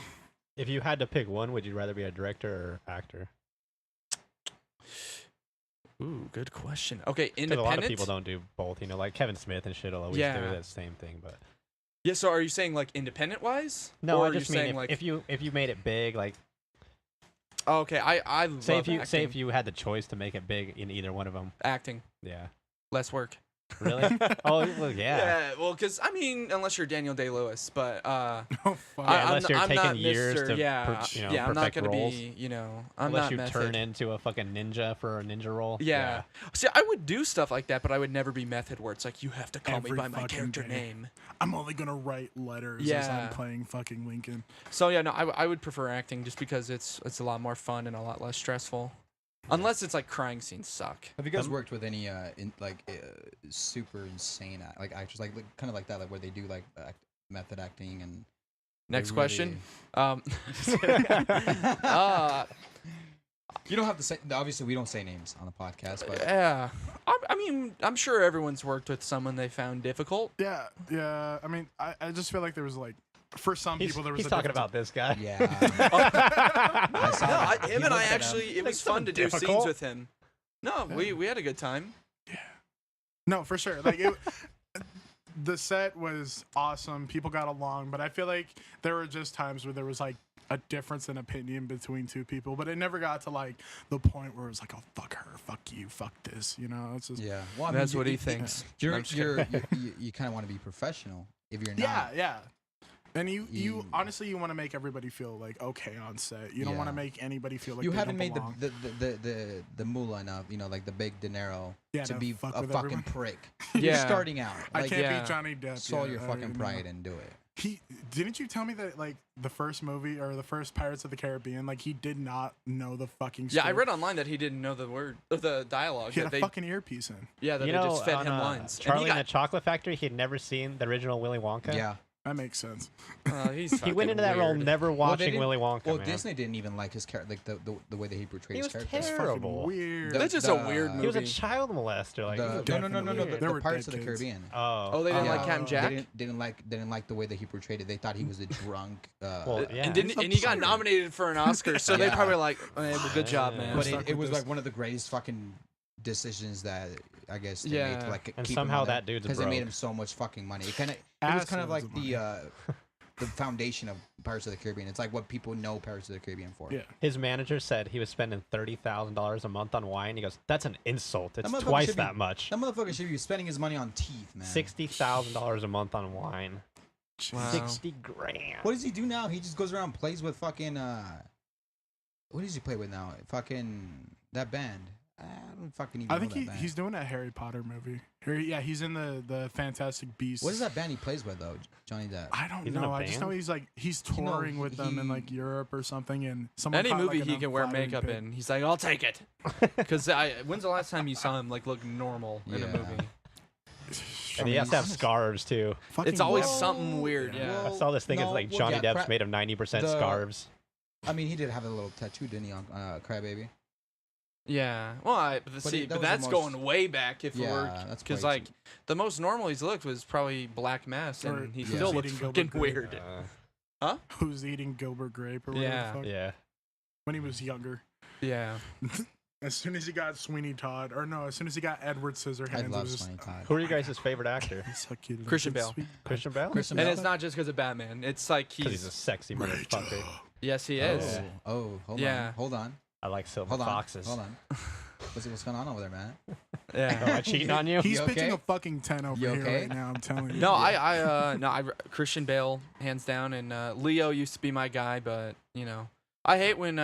If you had to pick one, would you rather be a director or actor? Ooh, good question. Okay, 'Cause a independent. lot of people don't do both. You know, like Kevin Smith and shit will always Yeah. do that same thing. But Yeah. So are you saying like independent wise? no, or I are just you mean saying like if you made it big, like oh, okay, I say love if you had the choice to make it big in either one of them. acting Yeah. less work. Really? Oh, well, yeah. Well, because I mean, unless you're Daniel Day-Lewis, but Oh fuck. Yeah, unless you're I'm taking not years Mr. to yeah, per- I'm not perfect gonna roles. be, I'm Unless not you method. turn into a fucking ninja for a ninja role. Yeah. See, I would do stuff like that, but I would never be method where it's like you have to call me Every by my fucking character day. name. I'm only gonna write letters as Yeah. I'm playing fucking Lincoln. So yeah, no, I would prefer acting just because it's a lot more fun and a lot less stressful. Unless it's like crying scenes suck. Have you guys worked with any super insane like actors like kind of like that, like where they do like method acting and they Next question. really- Uh, You don't have to say. Obviously, we don't say names on the podcast, but yeah. I mean, I'm sure everyone's worked with someone they found difficult. Yeah, yeah. I mean, I just feel like there was like, for some people there was. He's a talking difference. about this guy. yeah. I saw No, that. him You and I looked at him. actually, it That's was fun to do difficult. scenes with him. No, we had a good time. No, for sure. Like it, the set was awesome. People got along, but I feel like there were just times where there was like a difference in opinion between two people, but it never got to like the point where it was like, oh fuck her, fuck you, fuck this. You know, it's just Yeah. Well, I That's mean, what you- he thinks. You're, I'm just you kind of want to be professional. If you're not, yeah. And you You- honestly you want to make everybody feel like okay on set. You don't want to Yeah. make anybody feel like you they haven't don't made belong. the moolah enough, like the big dinero Yeah, to to be fuck a with fucking everyone. prick. Yeah. You're starting out. I Like, can't yeah. be Johnny Depp. Swallow yet, your I fucking know. pride and do it. He didn't you tell me that like the first movie or the first Pirates of the Caribbean, like he did not know the fucking Yeah, I script. read online that he didn't know the dialogue. He had that a they, fucking earpiece in. yeah, that You they know, just fed on, him lines. Charlie and and the Chocolate Factory, he had never seen the original Willy Wonka. Yeah. That makes sense. He's He fucking went into that role weird. never Well, they watching didn't- Willy Wonka, Well, man. Disney didn't even like his character, like the way that he portrayed He his was character. It's terrible. fucking weird. That's just a weird He was a movie. child molester. Like, The- he was no, definitely- the, There the were Pirates of dead the kids. Caribbean. Oh, they didn't like Captain They Jack. didn't like the way that he portrayed it. They thought he was a drunk. Well, yeah. And He's a he got pirate. nominated for an Oscar, so they Yeah. probably like, hey, well, good job, man. But stuck it with was this. like one of the greatest fucking decisions that I guess they made Yeah. to like And keep somehow him on there, that dude's because they made broke. him so much fucking money. It was kind of Assloads like of money. the foundation of Pirates of the Caribbean. It's like what people know Pirates of the Caribbean for. Yeah. His manager said he was spending $30,000 a month on wine. He goes, "That's an insult. It's motherfucker twice should be- that much. That motherfucker should be spending his money on teeth, man. $60,000 a month on wine. Wow. 60 grand. What does he do now? He just goes around and plays with fucking what does he play with now? Fucking that band. I don't fucking even I know think that band. he's doing a Harry Potter movie. He's in the Fantastic Beasts. What is that band he plays with though? Johnny Depp. I don't He's in know. a I just band? know he's You know, touring with them in he- like Europe or something, and someone Any caught, movie like, he an can wear unflattering makeup pic. in, he's like, I'll take it. Because when's the last time you saw him like look normal in a Yeah. movie? And he has to have Honest- scarves, too. Fucking It's always well- something weird. Yeah. I saw this thing. It's like Johnny Depp's made of 90% the- scarves. I mean, he did have a little tattoo, didn't he, on Crybaby? Yeah. Well, see, that was the that's most- going way back if Yeah, we're that's because way like too- the most normal he's looked was probably Black Mass, Or and he Yeah. still Who's looked eating fucking Gilbert Grape. weird. Who's eating Gilbert Grape or whatever Yeah. the fuck? Yeah. When he was younger. Yeah. As soon as he got Sweeney Todd, or no, as soon as he got Edward Scissorhands, I it love was just, Sweeney Todd. Who are you guys' favorite actor? He's so cute. Christian Bale. Sweet. Christian Bale? Christian And Bale? it's not just because of Batman. It's like Because he's a sexy motherfucker. yes, he is. Oh, hold Yeah. on. Hold on. I like silver Hold on. foxes. Hold on. What's going on over there, man? Am Yeah. I cheating on you? He's You pitching okay? a fucking 10 over You here okay? right now, I'm telling you. No, Christian Bale, hands down, and Leo used to be my guy, but you know, I hate when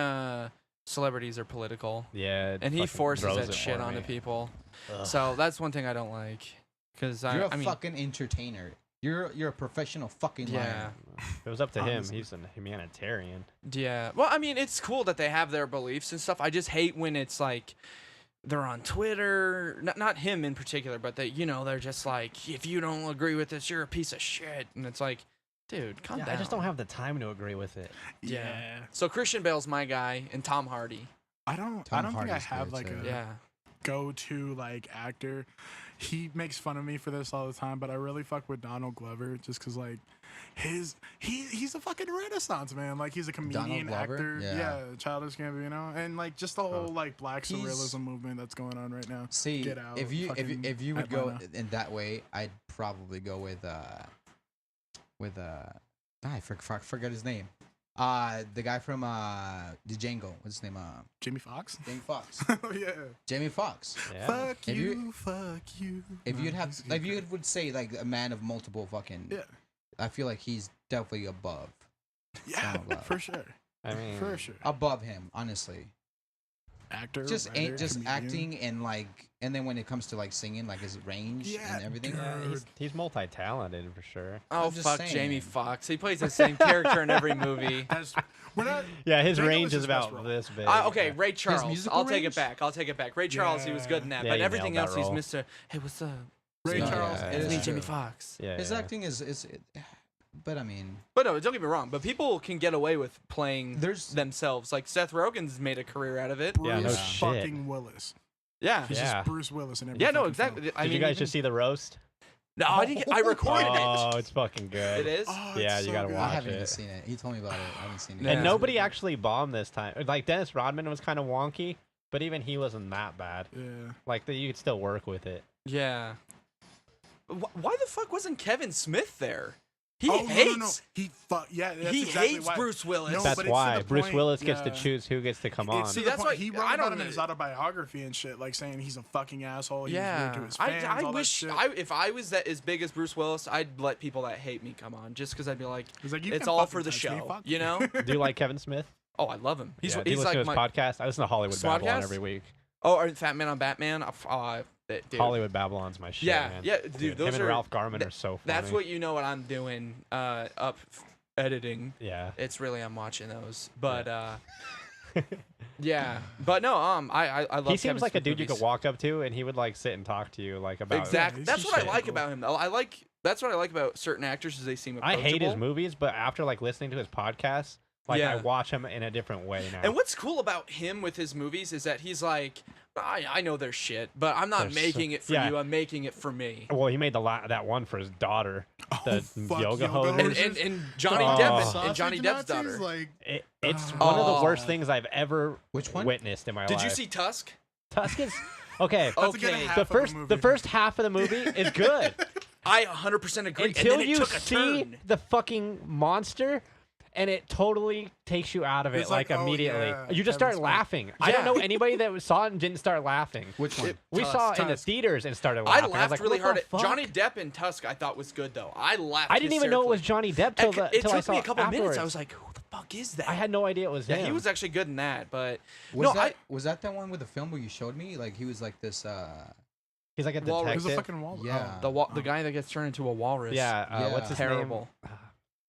celebrities are political, Yeah. it and he fucking forces throws that it shit for onto me. people. Ugh. So that's one thing I don't like, because You're a I mean, fucking entertainer. You're a professional fucking yeah. liar. If it was up to him, Honestly. he's a humanitarian. Yeah. Well, I mean, it's cool that they have their beliefs and stuff. I just hate when it's like they're on Twitter, not him in particular, but they're just like, if you don't agree with this, you're a piece of shit. And it's like, dude, calm down. I just don't have the time to agree with it. Yeah. So Christian Bale's my guy, and Tom Hardy. I don't Tom think I Hardy's have good, like too. a Yeah. go-to like actor. He makes fun of me for this all the time, but I really fuck with Donald Glover just because like he's a fucking renaissance man. Like he's a comedian, Glover? actor, Yeah. Childish Gambino, and like just the whole like black He's- surrealism movement that's going on right now. See, Get Out, if you fucking would go Atlanta. in that way, I'd probably go with I forgot his name. The guy from the Django. What's his name? Jamie Foxx. Jamie Foxx. Oh yeah. Jamie Foxx. Yeah. Fuck If you- you, fuck you. If you'd No, have, he's if you great. would say like a man of multiple fucking, Yeah. I feel like he's definitely above Yeah, Donald for sure, I mean, for sure. above him, honestly. Actor, Just writer, ain't just comedian. acting and like, and then when it comes to like singing, like his range Yeah, and everything. dude. yeah, he's multi-talented for sure. Oh I'm just fuck, saying. Jamie Foxx. He plays the same character in every movie. We're not. Yeah, his Django range was is his best about role. this big. Okay, Ray Charles. musical I'll take range? it back. Ray Charles, he was good in that. Yeah, but he everything nailed else, that he's role. Mr. Hey, what's up? Ray Yeah, Charles. yeah, is it It's me, is Jamie true. Foxx. Yeah, His yeah. acting is, but I mean, But no, don't get me wrong. But people can get away with playing There's- themselves. Like Seth Rogen's made a career out of it. Bruce Yeah, no shit. fucking Willis. Yeah. He's Yeah. just Bruce Willis and every Yeah, no, fucking exactly. film. I Did mean, you guys even- just see the roast? No, I didn't. I recorded Oh, it's fucking good. it. It is. Oh, Yeah, it's you so gotta good. I watch haven't even it. seen it. He told me about it. I haven't seen it. Yeah. And it's nobody really good. actually bombed this time. Like Dennis Rodman was kind of wonky, but even he wasn't that bad. Yeah. Like you could still work with it. Yeah. Why the fuck wasn't Kevin Smith there? He Oh, hates. no. He yeah. That's He exactly hates why. Bruce Willis. No, That's but it's to why the Bruce point- Willis gets to yeah. choose who gets to come on. It's to See, the that's point- what- he I wrote about don't him in his know. autobiography and shit, like saying he's a fucking asshole. He's Yeah, rude to his fans. I all wish that shit. if I was that as big as Bruce Willis, I'd let people that hate me come on, just because I'd be like, He's like, you it's can all fucking for the touch me, show, fuck you know? Do you like Kevin Smith? Oh, I love him. He's Yeah, do you he's listen like to his my podcast? I listen to Hollywood Babylon Smodcast? every week. or Fat Man on Batman. Dude. Hollywood Babylon's my shit. Yeah, man. yeah, dude, those him and are- Ralph Garman th- are so funny. That's what you know what I'm doing. Editing. Yeah. It's really I'm watching those, but yeah, but no, I love. He seems Kevin like a Smith dude you movies. could walk up to and he would like sit and talk to you like about Exactly. he's That's just what I shit. like about him. Though. That's what I like about certain actors is they seem I approachable. hate his movies, but after like listening to his podcast, like Yeah. I watch him in a different way now. And what's cool about him with his movies is that he's like, I know they're shit, but I'm not They're so- making it for yeah. you. I'm making it for me. Well, he made that one for his daughter, the fuck, yoga yoga hose. hose. And Johnny Oh. Depp and Sausage Johnny Depp's Nazis, daughter. Like, It's one of the worst Oh. things I've ever Which one? witnessed in my Did life. you see Tusk? Tusk is okay. that's a good Okay. half The of first movie. the first half of the movie is good I 100% agree. until and then it you took a see turn. the fucking monster. And it totally takes you out of it, It's like, oh, immediately. yeah, You just Kevin start Smith. laughing. I don't Yeah. know anybody that saw it and didn't start laughing. Which one? We Tusk, saw it in the Tusk. theaters and started I laughing. laughed was like, really what hard the at fuck? Johnny Depp in Tusk. I thought was good though. I laughed. I didn't even know it was hysterically. Johnny Depp till It I took saw me a it couple minutes. afterwards. I was like, who the fuck is that? I had no idea it was yeah, him. he was actually good in that, but Was no, was that one with the film where you showed me? Like he was like this. He's like a Walrus. He's a detective. fucking wall. Yeah. the guy that gets turned into a walrus. Yeah, Yeah. what's his Terrible. name?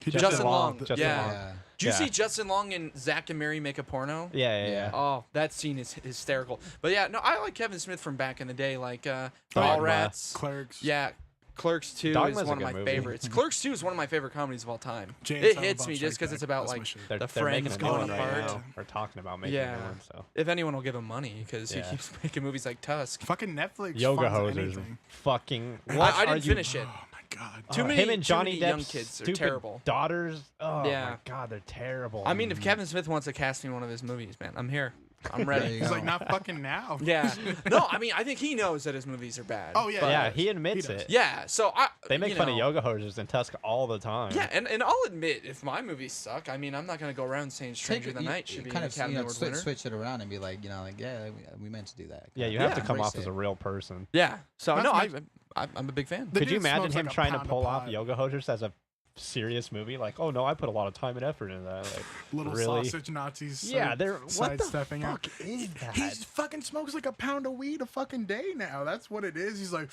He Justin Justin Long. Long. Justin yeah. Long. Yeah. Do you Yeah. see Justin Long and Zach and Mary make a porno? Yeah, yeah, yeah. Oh, that scene is hysterical. But yeah, no, I like Kevin Smith from back in the day, like Dogma. Mallrats. Clerks. Yeah, Clerks 2 Dogma's is a one of good my movie. favorites. Clerks 2 is one of my favorite comedies of all time. Jay and It Silent hits Bob me Strike just because Back. it's about That's my like shit. They're the making friends a new going one right apart. now. We're talking about making a Yeah. new one. So If anyone will give him money, because Yeah. he keeps making movies like Tusk. Fucking Netflix Yoga funds hosers, anything. fucking. I didn't finish it. Oh my god. Too many- him and too Johnny many Depp's young kids are stupid terrible. daughters. Oh Yeah. my god, they're terrible. I mean, if Kevin Smith wants to cast me in one of his movies, man, I'm here. I'm There ready. you He's go. like, not fucking now. Yeah. No, I mean, I think he knows that his movies are bad. Oh yeah. but- yeah, he admits He does. it. Yeah. So They make you fun of know, yoga hosers in Tusk all the time. Yeah, and I'll admit, if my movies suck, I mean, I'm not gonna go around saying Stranger Than Night should be kind an of Academy Award winner. switch it around and be like, yeah, we meant to do that. Yeah, you have to Yeah. come off Embrace as a it. real person. Yeah. So Not no, to I'm a big fan. The Could you dude imagine smokes him like a trying to pound of pull off pot. yoga hosers as a serious movie? Like, oh no, I put a lot of time and effort into that. Like, Little really? sausage Nazis. Yeah, they're what the sidestepping fuck out. is that? He fucking smokes like a pound of weed a fucking day now. That's what it is. He's like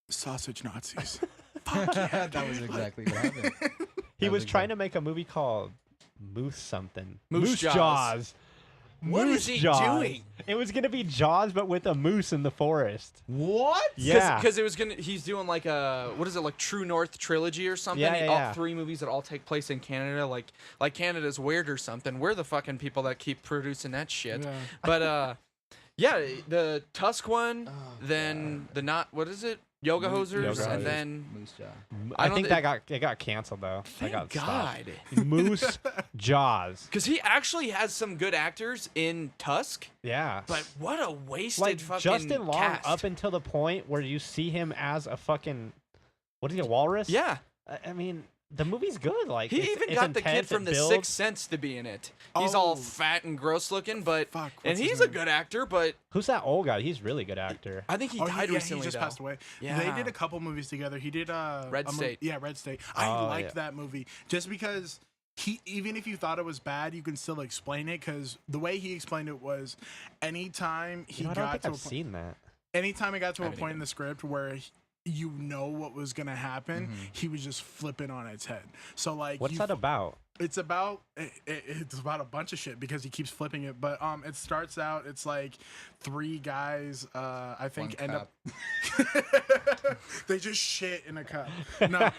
sausage Nazis. Fuck yeah, That was dude. exactly what happened. He That was was trying to make a movie called Moose something. Moose Jaws. What Moose is he Jaws. doing? It was gonna be Jaws, but with a moose in the forest. What? Yeah. Because it was he's doing like a what is it, like True North trilogy or something? Yeah, yeah, all yeah. 3 movies that all take place in Canada, like Canada's weird or something. We're the fucking people that keep producing that shit. Yeah. But yeah, the Tusk one, Oh, then the what is it? Yoga hosers, Yoga and Hosers. then Moose Jaw. I don't think thi- it got canceled though. thank got God. stopped. Moose Jaws. Because he actually has some good actors in Tusk, Yeah. but what a wasted like fucking Justin Long cast. up until the point where you see him as a fucking what is he, a walrus? Yeah, I mean, the movie's good. Like he it's, even it's got the kid intense, from it The builds. Sixth Sense to be in it. He's all Oh. fat and gross looking, but Fuck, and what's his he's a name? good actor. But Who's that old guy? He's really good actor. I think he Oh, died yeah, recently. he just though. passed away. Yeah. They did a couple movies together. He did Red a State. Yeah, Red State. I Oh, liked yeah. that movie just because he, even if you thought it was bad, you can still explain it because the way he explained it was anytime he You know, I don't got think to I've a point, seen that. anytime it got to a haven't point either. in the script where you know what was gonna happen, he was just flipping on its head. So like, What's that about? it's about it's about a bunch of shit because he keeps flipping it. But it starts out it's like 3 guys I think One end cup. up they just shit in a cup. No,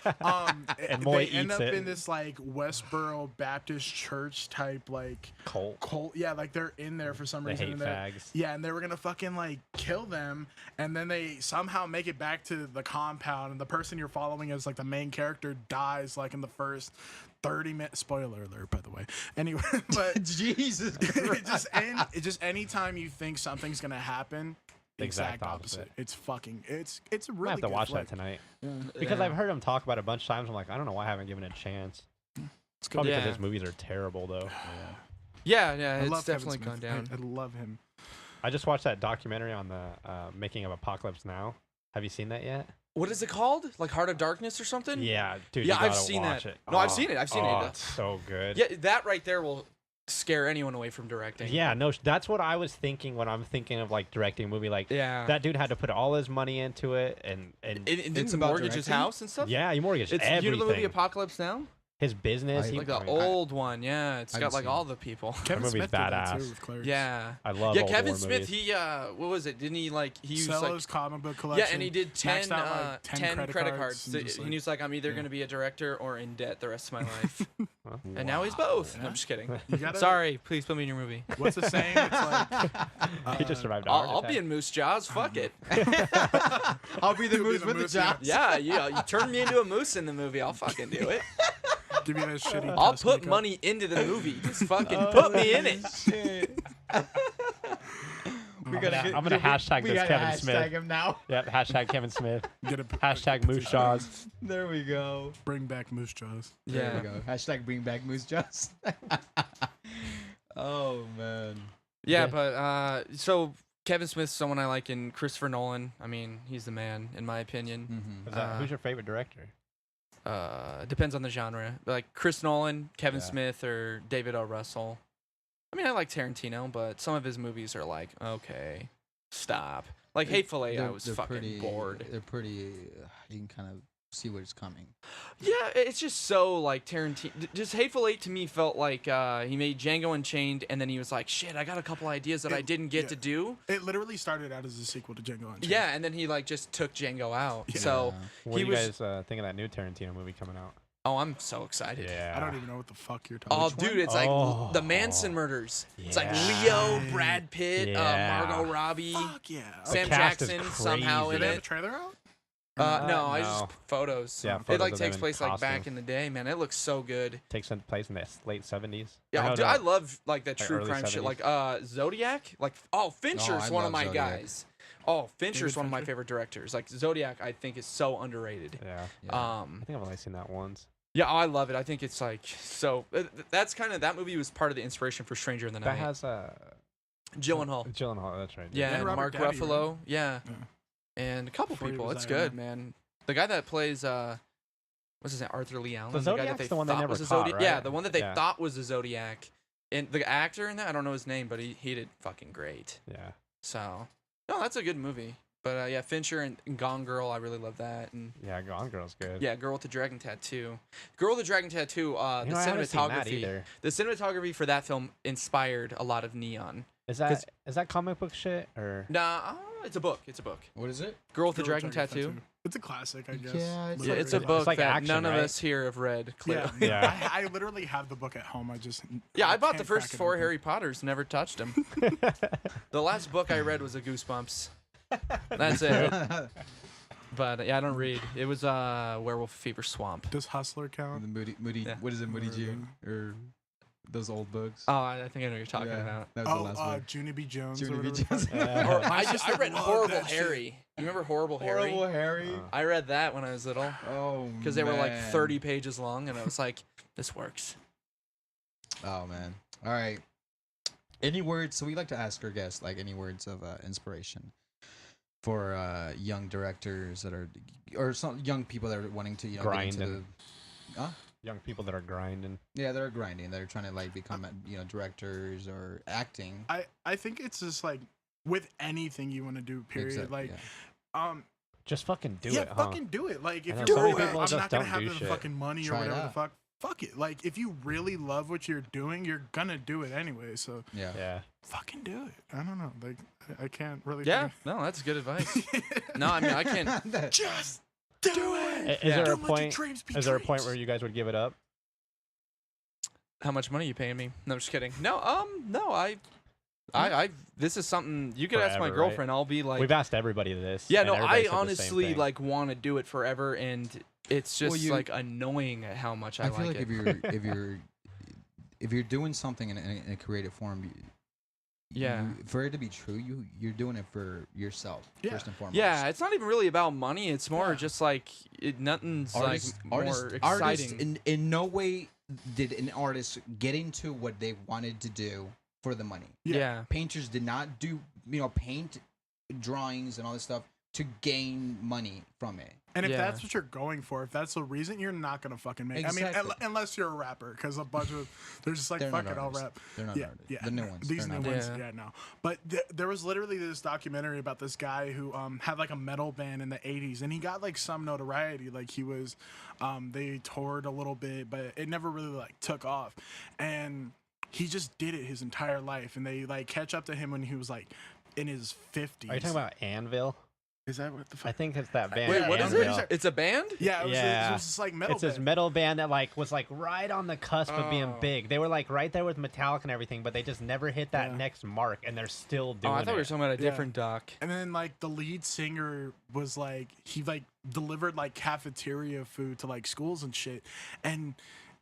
And Moy they end eats up it. in this like Westboro Baptist church type like Cult. yeah, like they're in there for some They reason. hate and they're- fags. yeah, and they were gonna fucking like kill them, and then they somehow make it back to the compound, and the person you're following as like the main character dies like in the first 30 minutes. Spoiler alert, by the way. Anyway, but Jesus it just anytime you think something's gonna happen, The exact exact opposite. opposite. It's fucking it's a I really have to good watch flick. that tonight because I've heard him talk about it a bunch of times. I'm like, I don't know why I haven't given it a chance. It's good. Probably Yeah. because his movies are terrible though. Yeah, I it's love Kevin definitely gone Smith. down. I love him. I just watched that documentary on the making of Apocalypse Now. Have you seen that yet? What is it called? Like Heart of Darkness or something? Yeah, dude. Yeah, you I've gotta seen watch that. It. No, I've seen it. I've seen it. It's so good. Yeah, that right there will scare anyone away from directing. Yeah, no, that's what I was thinking when I'm thinking of like directing a movie. Like, Yeah. that dude had to put all his money into it, and And didn't It's he about mortgage his directing? house and stuff? yeah, he mortgaged It's everything. you know the movie Apocalypse Now? His business, I- he, Like the I mean, old one, yeah. It's I got haven't like seen all it. the people. Kevin movie's Smith did that badass. too with Clerks. Yeah. I love Yeah, old Kevin war Smith, movies. he what was it? Didn't he like he used Sell like his comic book yeah, collection. and he did 10, maxed out, like, 10 credit cards. and So just, he like- was like, I'm either yeah. going to be a director or in debt the rest of my life. Well, And now he's both. Yeah. I'm just kidding. You gotta- Sorry, please put me in your movie. What's the saying? It's like he just survived a heart I'll be attack. in Moose Jaws. Fuck it. I'll be the You'll be moose the with the moose, job. Yeah, you turn me into a moose in the movie. I'll fucking do it. give me that shitty. I'll Tusk put makeup. money into the movie. Just fucking put me in it. Shit. I'm gonna hashtag we this gotta Kevin hashtag Smith. him now. Yep, hashtag Kevin Smith. Get a Hashtag Moose Jaws. There we go. Bring back Moose Jaws. There Yeah. we go. Hashtag bring back Moose Jaws. Oh man. Yeah, Yeah. but so Kevin Smith's someone I like, and Christopher Nolan. I mean, he's the man in my opinion. Mm-hmm. Is that, who's your favorite director? Depends on the genre. Like Chris Nolan, Kevin Yeah. Smith, or David O. Russell. I mean, I like Tarantino, but some of his movies are like, okay, stop. Like Hateful Eight, I was fucking bored. They're pretty. You can kind of see what's coming. Yeah, it's just so like Tarantino. Just Hateful Eight to me felt like he made Django Unchained, and then he was like, "Shit, I got a couple ideas that I didn't get to do." It literally started out as a sequel to Django Unchained. Yeah, and then he like just took Django out. Yeah. So What he do you was. guys think of that new Tarantino movie coming out? Oh, I'm so excited. Yeah. I don't even know what the fuck you're talking Oh, about. dude, it's like the Manson murders. It's like Leo, Brad Pitt, Yeah. Margot Robbie, Fuck yeah. Sam cast is Jackson somehow crazy. in Did they have a it. trailer out? No, I No. just photos. Yeah, It photos like of them takes in place like back costume. in the day, man. It looks so good. Takes place in the late 70s. Yeah, Or no, dude, no. I love like that Like true early crime shit. 70s. Like Zodiac. Like Fincher's I one love of my Zodiac. guys. Oh, Fincher's David one of my Fincher? favorite directors. Like Zodiac, I think is so underrated. Yeah. Yeah. I think I've only seen that once. Yeah, I love it. I think it's like so. That's kind of that movie was part of the inspiration for Stranger in the That Night. has Gyllenhaal. Gyllenhaal, that's right. Yeah, And and Robert Mark Downey, Ruffalo. right? Yeah. Yeah. And a couple Before he people. was It's Iron good, man. The guy that plays what's his name? Arthur Lee Allen. The guy Zodiac's that they the one they thought never was a caught, Zodiac. Yeah, right? the one that they Yeah. thought was a Zodiac. And the actor in that, I don't know his name, but he did fucking great. Yeah. So, no, that's a good movie. But yeah, Fincher and Gone Girl, I really love that. And Yeah, Gone Girl's good. yeah, Girl with the Dragon Tattoo. Girl with the Dragon Tattoo. You The know, I haven't seen that cinematography. either. The cinematography for that film inspired a lot of Neon. Is that comic book shit or? Nah, it's a book. It's a book. What is it? Girl with the Girl Dragon Tattoo. It's a classic, I guess. Yeah, it's Yeah, it's a Literally. book It's like that action, none of right? us here have read. Clearly. Yeah, Yeah. I literally have the book at home. I just Yeah, I bought the can't first crack it 4 open. Harry Potters, never touched them. The last book I read was a Goosebumps. That's it. But yeah, I don't read. It was Werewolf Fever Swamp. Does Hustler The count? Moody. Yeah. What is it? Moody Or June or those old books? Oh, I think I know what you're talking Yeah, about. That was the last one. Junie B. Jones. Junie or B. whatever. Jones. Or My I sister read loved Horrible that shit. Harry. You remember Horrible Harry? Horrible Harry. I read that when I was little Oh, because they were like man. 30 pages long, and I was like, "This works." Oh man. All right. Any words? So we like to ask our guests like any words of inspiration for young directors that are, or some young people that are wanting to get into Grinding. the, Young people that are grinding. yeah, they're grinding. They're trying to like become directors or acting. I think it's just like with anything you want to do. Period. Exact- Like, yeah. Just fucking do yeah, it, huh? fucking do it. Like, I if know you're so many like, people I'm just not gonna don't have do the shit. fucking money Try or it whatever the out. fuck it. Like, if you really love what you're doing, you're gonna do it anyway. So Yeah. Yeah. fucking do it. I don't know. Like, I can't really. Yeah, no, that's good advice. No, I mean I can't. Just do it. Is there a Don't let your point? dreams be Is there a point dreams. where you guys would give it up? How much money are you paying me? No, I'm just kidding. No, no, I this is something you could ask my Forever, right? girlfriend. I'll be like, We've asked everybody this. yeah, and no, everybody I said the same honestly thing. like want to do it forever, and it's just Well, you- like annoying at how much I, I feel like it. if you're doing something in a creative form, Yeah. for it to be true, you're doing it for yourself Yeah. first and foremost. Yeah, it's not even really about money. It's more Yeah. just like nothing's Artists, like more exciting. artists in no way did an artist get into what they wanted to do for the money. yeah. Painters did not do paint drawings and all this stuff to gain money from it. And if Yeah. that's what you're going for, if that's the reason, you're not gonna fucking make. I mean, Exactly. unless you're a rapper, because a bunch of they're just like They're not fuck it, I'll artists. rap. They're not Yeah, artists. yeah. The new ones. These they're new not ones, artists. yeah, no. But there was literally this documentary about this guy who had like a metal band in the '80s, and he got like some notoriety. Like he was, they toured a little bit, but it never really like took off, and he just did it his entire life. And they like catch up to him when he was like in his 50s. Are you talking about Anvil? Is that what the I fuck? think it's that band. Wait, what is Anvil. it? It's a band? Yeah, it Yeah. was just like metal. It's this band. metal band that like was like right on the cusp of being Oh. big. They were like right there with Metallica and everything, but they just never hit that Yeah. next mark, and they're still Oh, doing I thought we were it. talking about a Yeah. different doc. And then like the lead singer was like he like delivered like cafeteria food to like schools and shit, and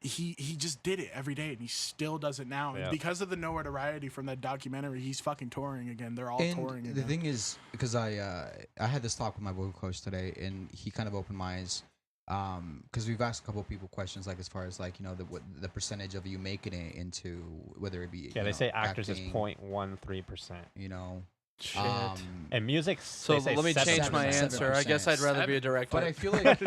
he just did it every day, and he still does it now. Yeah. And because of the notoriety from that documentary, he's fucking touring again. They're all And touring the again. thing is, because I had this talk with my vocal coach today, and he kind of opened my eyes, because we've asked a couple of people questions like as far as like what the percentage of you making it into whether it be Yeah, they say actors is acting, 0.13%. Shit. And music. So they say let me change my 7%. answer. I guess I'd rather be a director. But I feel like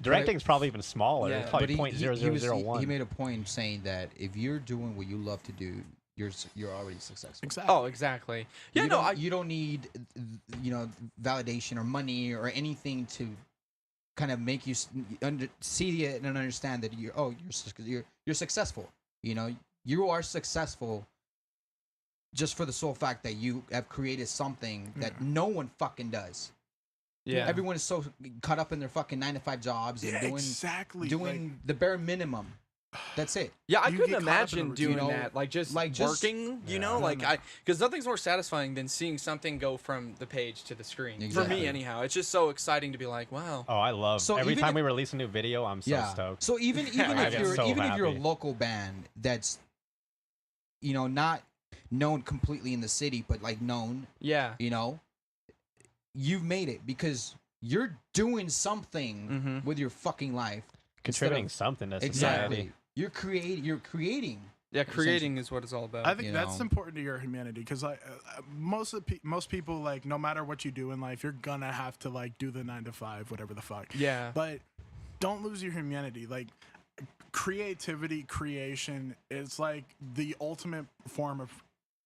Directing's probably even smaller. Yeah. It's probably but he was- 0.0001. he made a point saying that if you're doing what you love to do, you're already successful. Exactly. Oh, exactly. Yeah, you no, don't, you don't need validation or money or anything to kind of make you see it and understand that you're successful. You know, you are successful just for the sole fact that you have created something that no one fucking does. Yeah. Everyone is so caught up in their fucking 9-to-5 jobs and doing the bare minimum. That's it. Yeah, I You couldn't get caught up in imagine a routine. doing You know, that. Like just like, just- working, you know, because nothing's more satisfying than seeing something go from the page to the screen. For Exactly. me, anyhow, it's just so exciting to be like, wow. Oh, I love. So Every even time if- we release a new video, I'm so stoked. So even I if get you're so if you're a happy. local band that's, you know, not known completely in the city, but like known, Yeah. you know, you've made it because you're doing something with your fucking life. Contributing instead something to of, society. exactly. You're creating. Yeah, creating is what it's all about. I think you that's know. important to your humanity because like most people, like, no matter what you do in life, you're gonna have to like do the 9 to 5, whatever the fuck. Yeah. But don't lose your humanity. Like creativity, creation is like the ultimate form of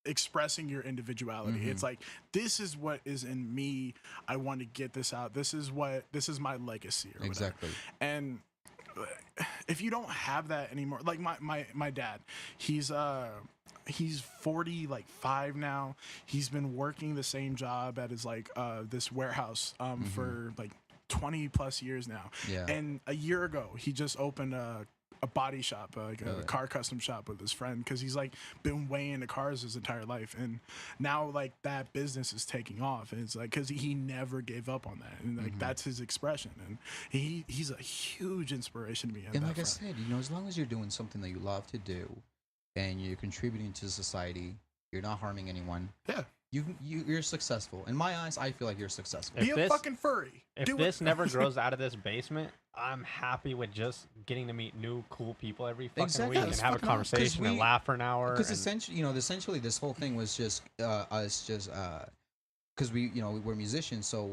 expressing your individuality. It's like, this is what is in me. I want to get this out. This is my legacy. Or Exactly. whatever. And if you don't have that anymore, like my dad, he's 45 now. He's been working the same job at his like this warehouse for like 20 plus years now. Yeah. And a year ago, he just opened a body shop, like a car custom shop with his friend, because he's like been way into cars his entire life, and now like that business is taking off, and it's like because he never gave up on that, and like that's his expression, and he's a huge inspiration to me. And like I said, you know, as long as you're doing something that you love to do, and you're contributing to society, you're not harming anyone. Yeah. You're successful. In my eyes, I feel like you're successful. Be If a this- fucking furry. If Do this it. never grows out of this basement, I'm happy with just getting to meet new cool people every fucking Exactly. week and That's have a fucking awesome. conversation and laugh for an hour. Because and- essentially this whole thing was just us just because we're musicians, so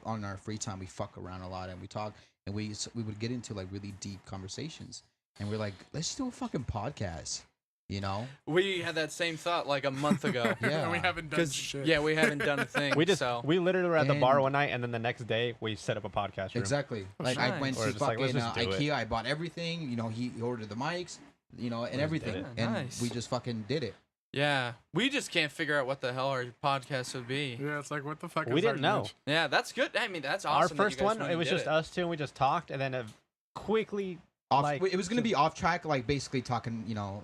on our free time we fuck around a lot and we talk, and we would get into like really deep conversations, and we're like, let's do a fucking podcast, you know? We had that same thought like a month ago. Yeah. And we haven't done shit. Yeah, we haven't done a thing. we literally were at the bar And- one night, and then the next day we set up a podcast room. Exactly. Like I nice. went Or to just like, let's fucking just do it. IKEA. I bought everything. You know, he ordered the mics. You know, and did everything, it. and Nice. we just fucking did it. Yeah, we just can't figure out what the hell our podcast would be. Yeah, it's like, what the fuck? We is our didn't know. niche? Yeah, that's good. I mean, that's Our awesome. that you first guys one, went it and was did just us two, and we just talked, and then quickly, It was gonna be off track, like basically talking, you know,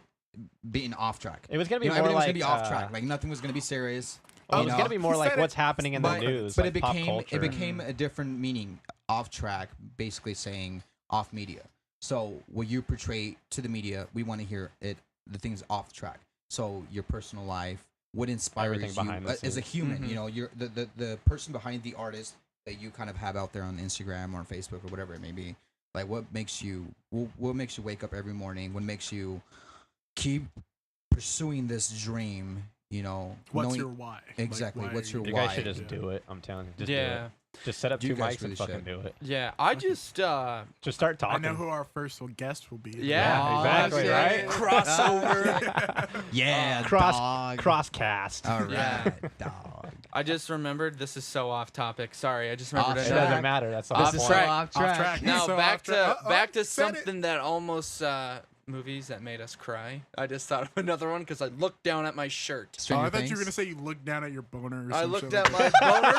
being off track. it was gonna be You know, more everything was like gonna be off track. Like nothing was gonna be serious. it you was know? gonna be more He like said what's it. happening in the news, but like it pop became culture. a different meaning. Off track, basically saying off media. So what you portray to the media, we want to hear it. The things off track. So your personal life, what inspires Everything you behind the as a scenes. human. You know, you're the person behind the artist that you kind of have out there on Instagram or Facebook or whatever it may be. Like what makes you wake up every morning? What makes you keep pursuing this dream? You know, What's knowing- your why? Exactly, Like, what's why your You why? guys should just Yeah. do it. I'm telling you, just do Yeah, it. Just set up You two guys mics really and fucking should. do it. yeah. I just Just start I talking. know who our first guest will be. Yeah, exactly, shit. right? Crossover. Yeah, dog. Crosscast. All right, Yeah. dog. I just remembered. This is so off topic. Sorry, I just Off remembered. It track. doesn't matter. That's the Off whole This is point. so track. off track. Off track. Now So back off to track. back to Said it. something that almost movies that made us cry. I just thought of another one because I looked down at my shirt. Oh, Stranger I thought you Things? were gonna say you looked down at your boner. Or I some looked shit at like my boner.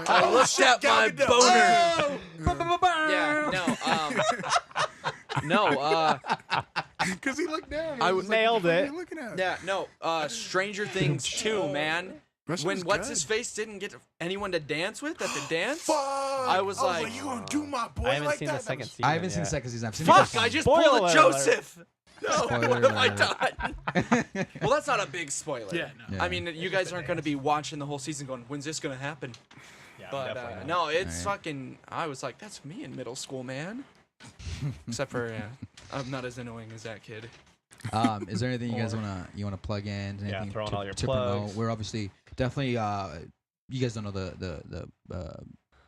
I looked at my boner. boner. Yeah, no, Because he looked down. I was nailed like, what the fuck it. are you looking at? yeah, no. Stranger Things 2, man. That shit When was what's good. his face didn't get anyone to dance with at the dance. Fuck! I was like, you gonna do my boy I haven't like seen that? the That second was- season. I haven't seen the yet. second season. I've seen fuck! the I first just Spoiler pulled a alert. Joseph. No, Spoiler what have I alert. done? Well, that's not a big spoiler. Yeah, no. Yeah. I mean, you guys aren't going to be watching the whole season going, when's this going to happen? Yeah, But definitely not. no, it's Alright. fucking. I was like, that's me in middle school, man. Except for, I'm not as annoying as that kid. Is there anything you guys wanna plug in? Yeah, Anything throw in to, all your to promote? plugs. We're obviously definitely. You guys don't know the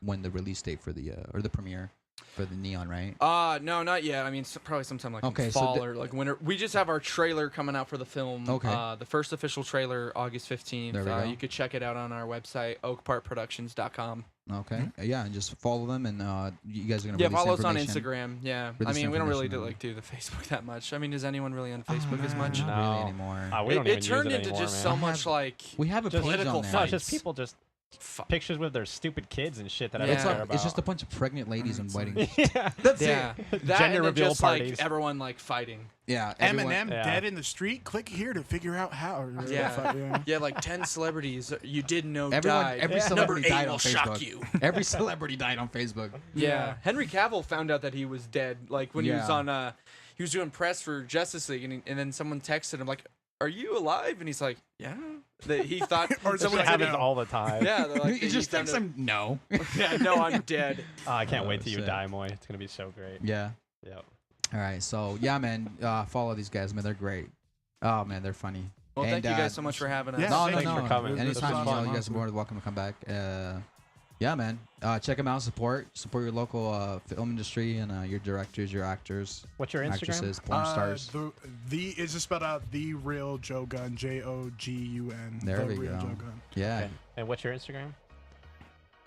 when the release date for the or the premiere. for the Neon, right? No, not yet. I mean, probably sometime like Okay, in so fall or like winter. We just have our trailer coming out for the film. Okay. The first official trailer, August 15th. There we go. You could check it out on our website, oakpartproductions.com. Okay. Yeah, and just follow them, and you guys are gonna Yeah, release follow us on information. Instagram. Yeah, I Release mean, we don't really information do the Facebook that much. I mean, is anyone really on Facebook as man. much? Not No. really anymore. We don't even It turned use it into anymore, just man. so much like We have a Just page political on there. No, it's fights. just people just fu- pictures with their stupid kids and shit that I Yeah. don't care about. It's just a bunch of pregnant ladies and weddings. yeah. That's yeah, it. that Gender and then reveal just parties. like everyone like fighting. Yeah. everyone- Eminem Yeah. dead in the street. Click here to figure out how. Or Yeah. Yeah, like 10 celebrities you didn't know Everyone, died. every Yeah. celebrity Number 8 died will on shock Facebook. you. Every celebrity died on Facebook. Yeah. Henry Cavill found out that he was dead, like when he was Yeah. on he was doing press for Justice League, and then someone texted him like, "Are you alive?" And he's like, "Yeah." That he thought Or This someone shit said happens no. all the time. yeah, they're like, You just he think found some no. out- yeah, no, I'm dead. Oh, I can't wait Oh, till you shit. die, Moy. It's gonna be so great. Yeah. Yep. All right. So yeah, man. Follow these guys, man. They're great. Oh man, they're funny. Well, And, thank you guys so much for having us. Yeah, No, thank no, you no. for coming. This was Anytime, fun, you guys are honestly. more than welcome to come back. Yeah, man. Check them out. Support your local film industry and your directors, your actors, What's your Instagram? actresses, porn stars. The is just spelled out the real Joe Gunn, Jogun. There the we real go. Joe Gunn. Yeah. Okay. And what's your Instagram?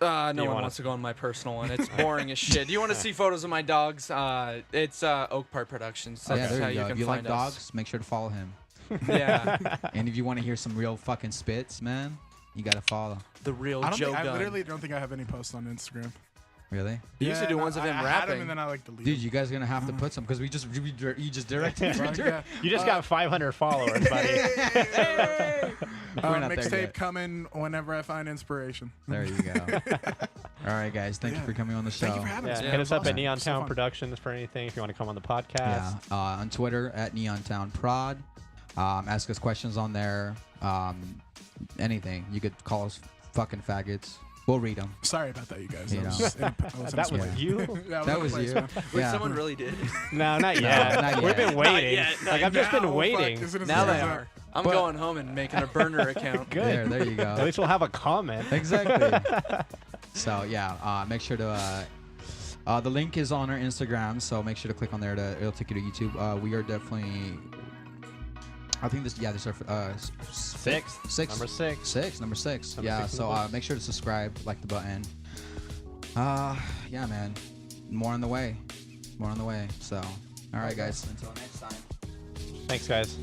No you one wanna- wants to go on my personal one. It's boring as shit. Do you want to see photos of my dogs? It's Oakpart Productions. That's Yeah, there how you you go. can If you like find dogs, make sure to follow him. us. Yeah, And if you want to hear some real fucking spits, man, you gotta follow. the real I Joe Gunn. literally don't think I have any posts on Instagram. Really? You used to do ones of him I had rapping. them and then I like deleted. Dude, you guys are gonna have to put some because you just directed. Right, yeah. You just got 500 followers, buddy. We're not there Mixtape yet. coming whenever I find inspiration. There you go. All right, guys. Thank you Yeah. for coming on the show. Thank you for having Yeah, us. Yeah, hit it us was up at awesome. Neon So Town fun. Productions for anything if you want to come on the Yeah. podcast. On Twitter at Neontown Prod. Ask us questions on there. Anything. You could call us fucking faggots. We'll read them. Sorry about that, you guys. You I was know. just in- I was That was inspired. you? Yeah, I That in a was place, you. man. Wait, Yeah. someone really did. No, not yet. not We've yet. been waiting. yet. Like I've just been Now, waiting. fuck, as soon as Now it they comes are. out. I'm But- going home and making a burner account. Good. There you go. At least we'll have a comment. Exactly. So yeah, make sure to. The link is on our Instagram, so make sure to click on there. It'll take you to YouTube. We are definitely. I think this. Yeah, this is our Six. Number six. Number six. Number Yeah. six in So the book. make sure to subscribe, like the button. Yeah, man. More on the way. More on the way. So, all right, guys. Until next time. Thanks, guys.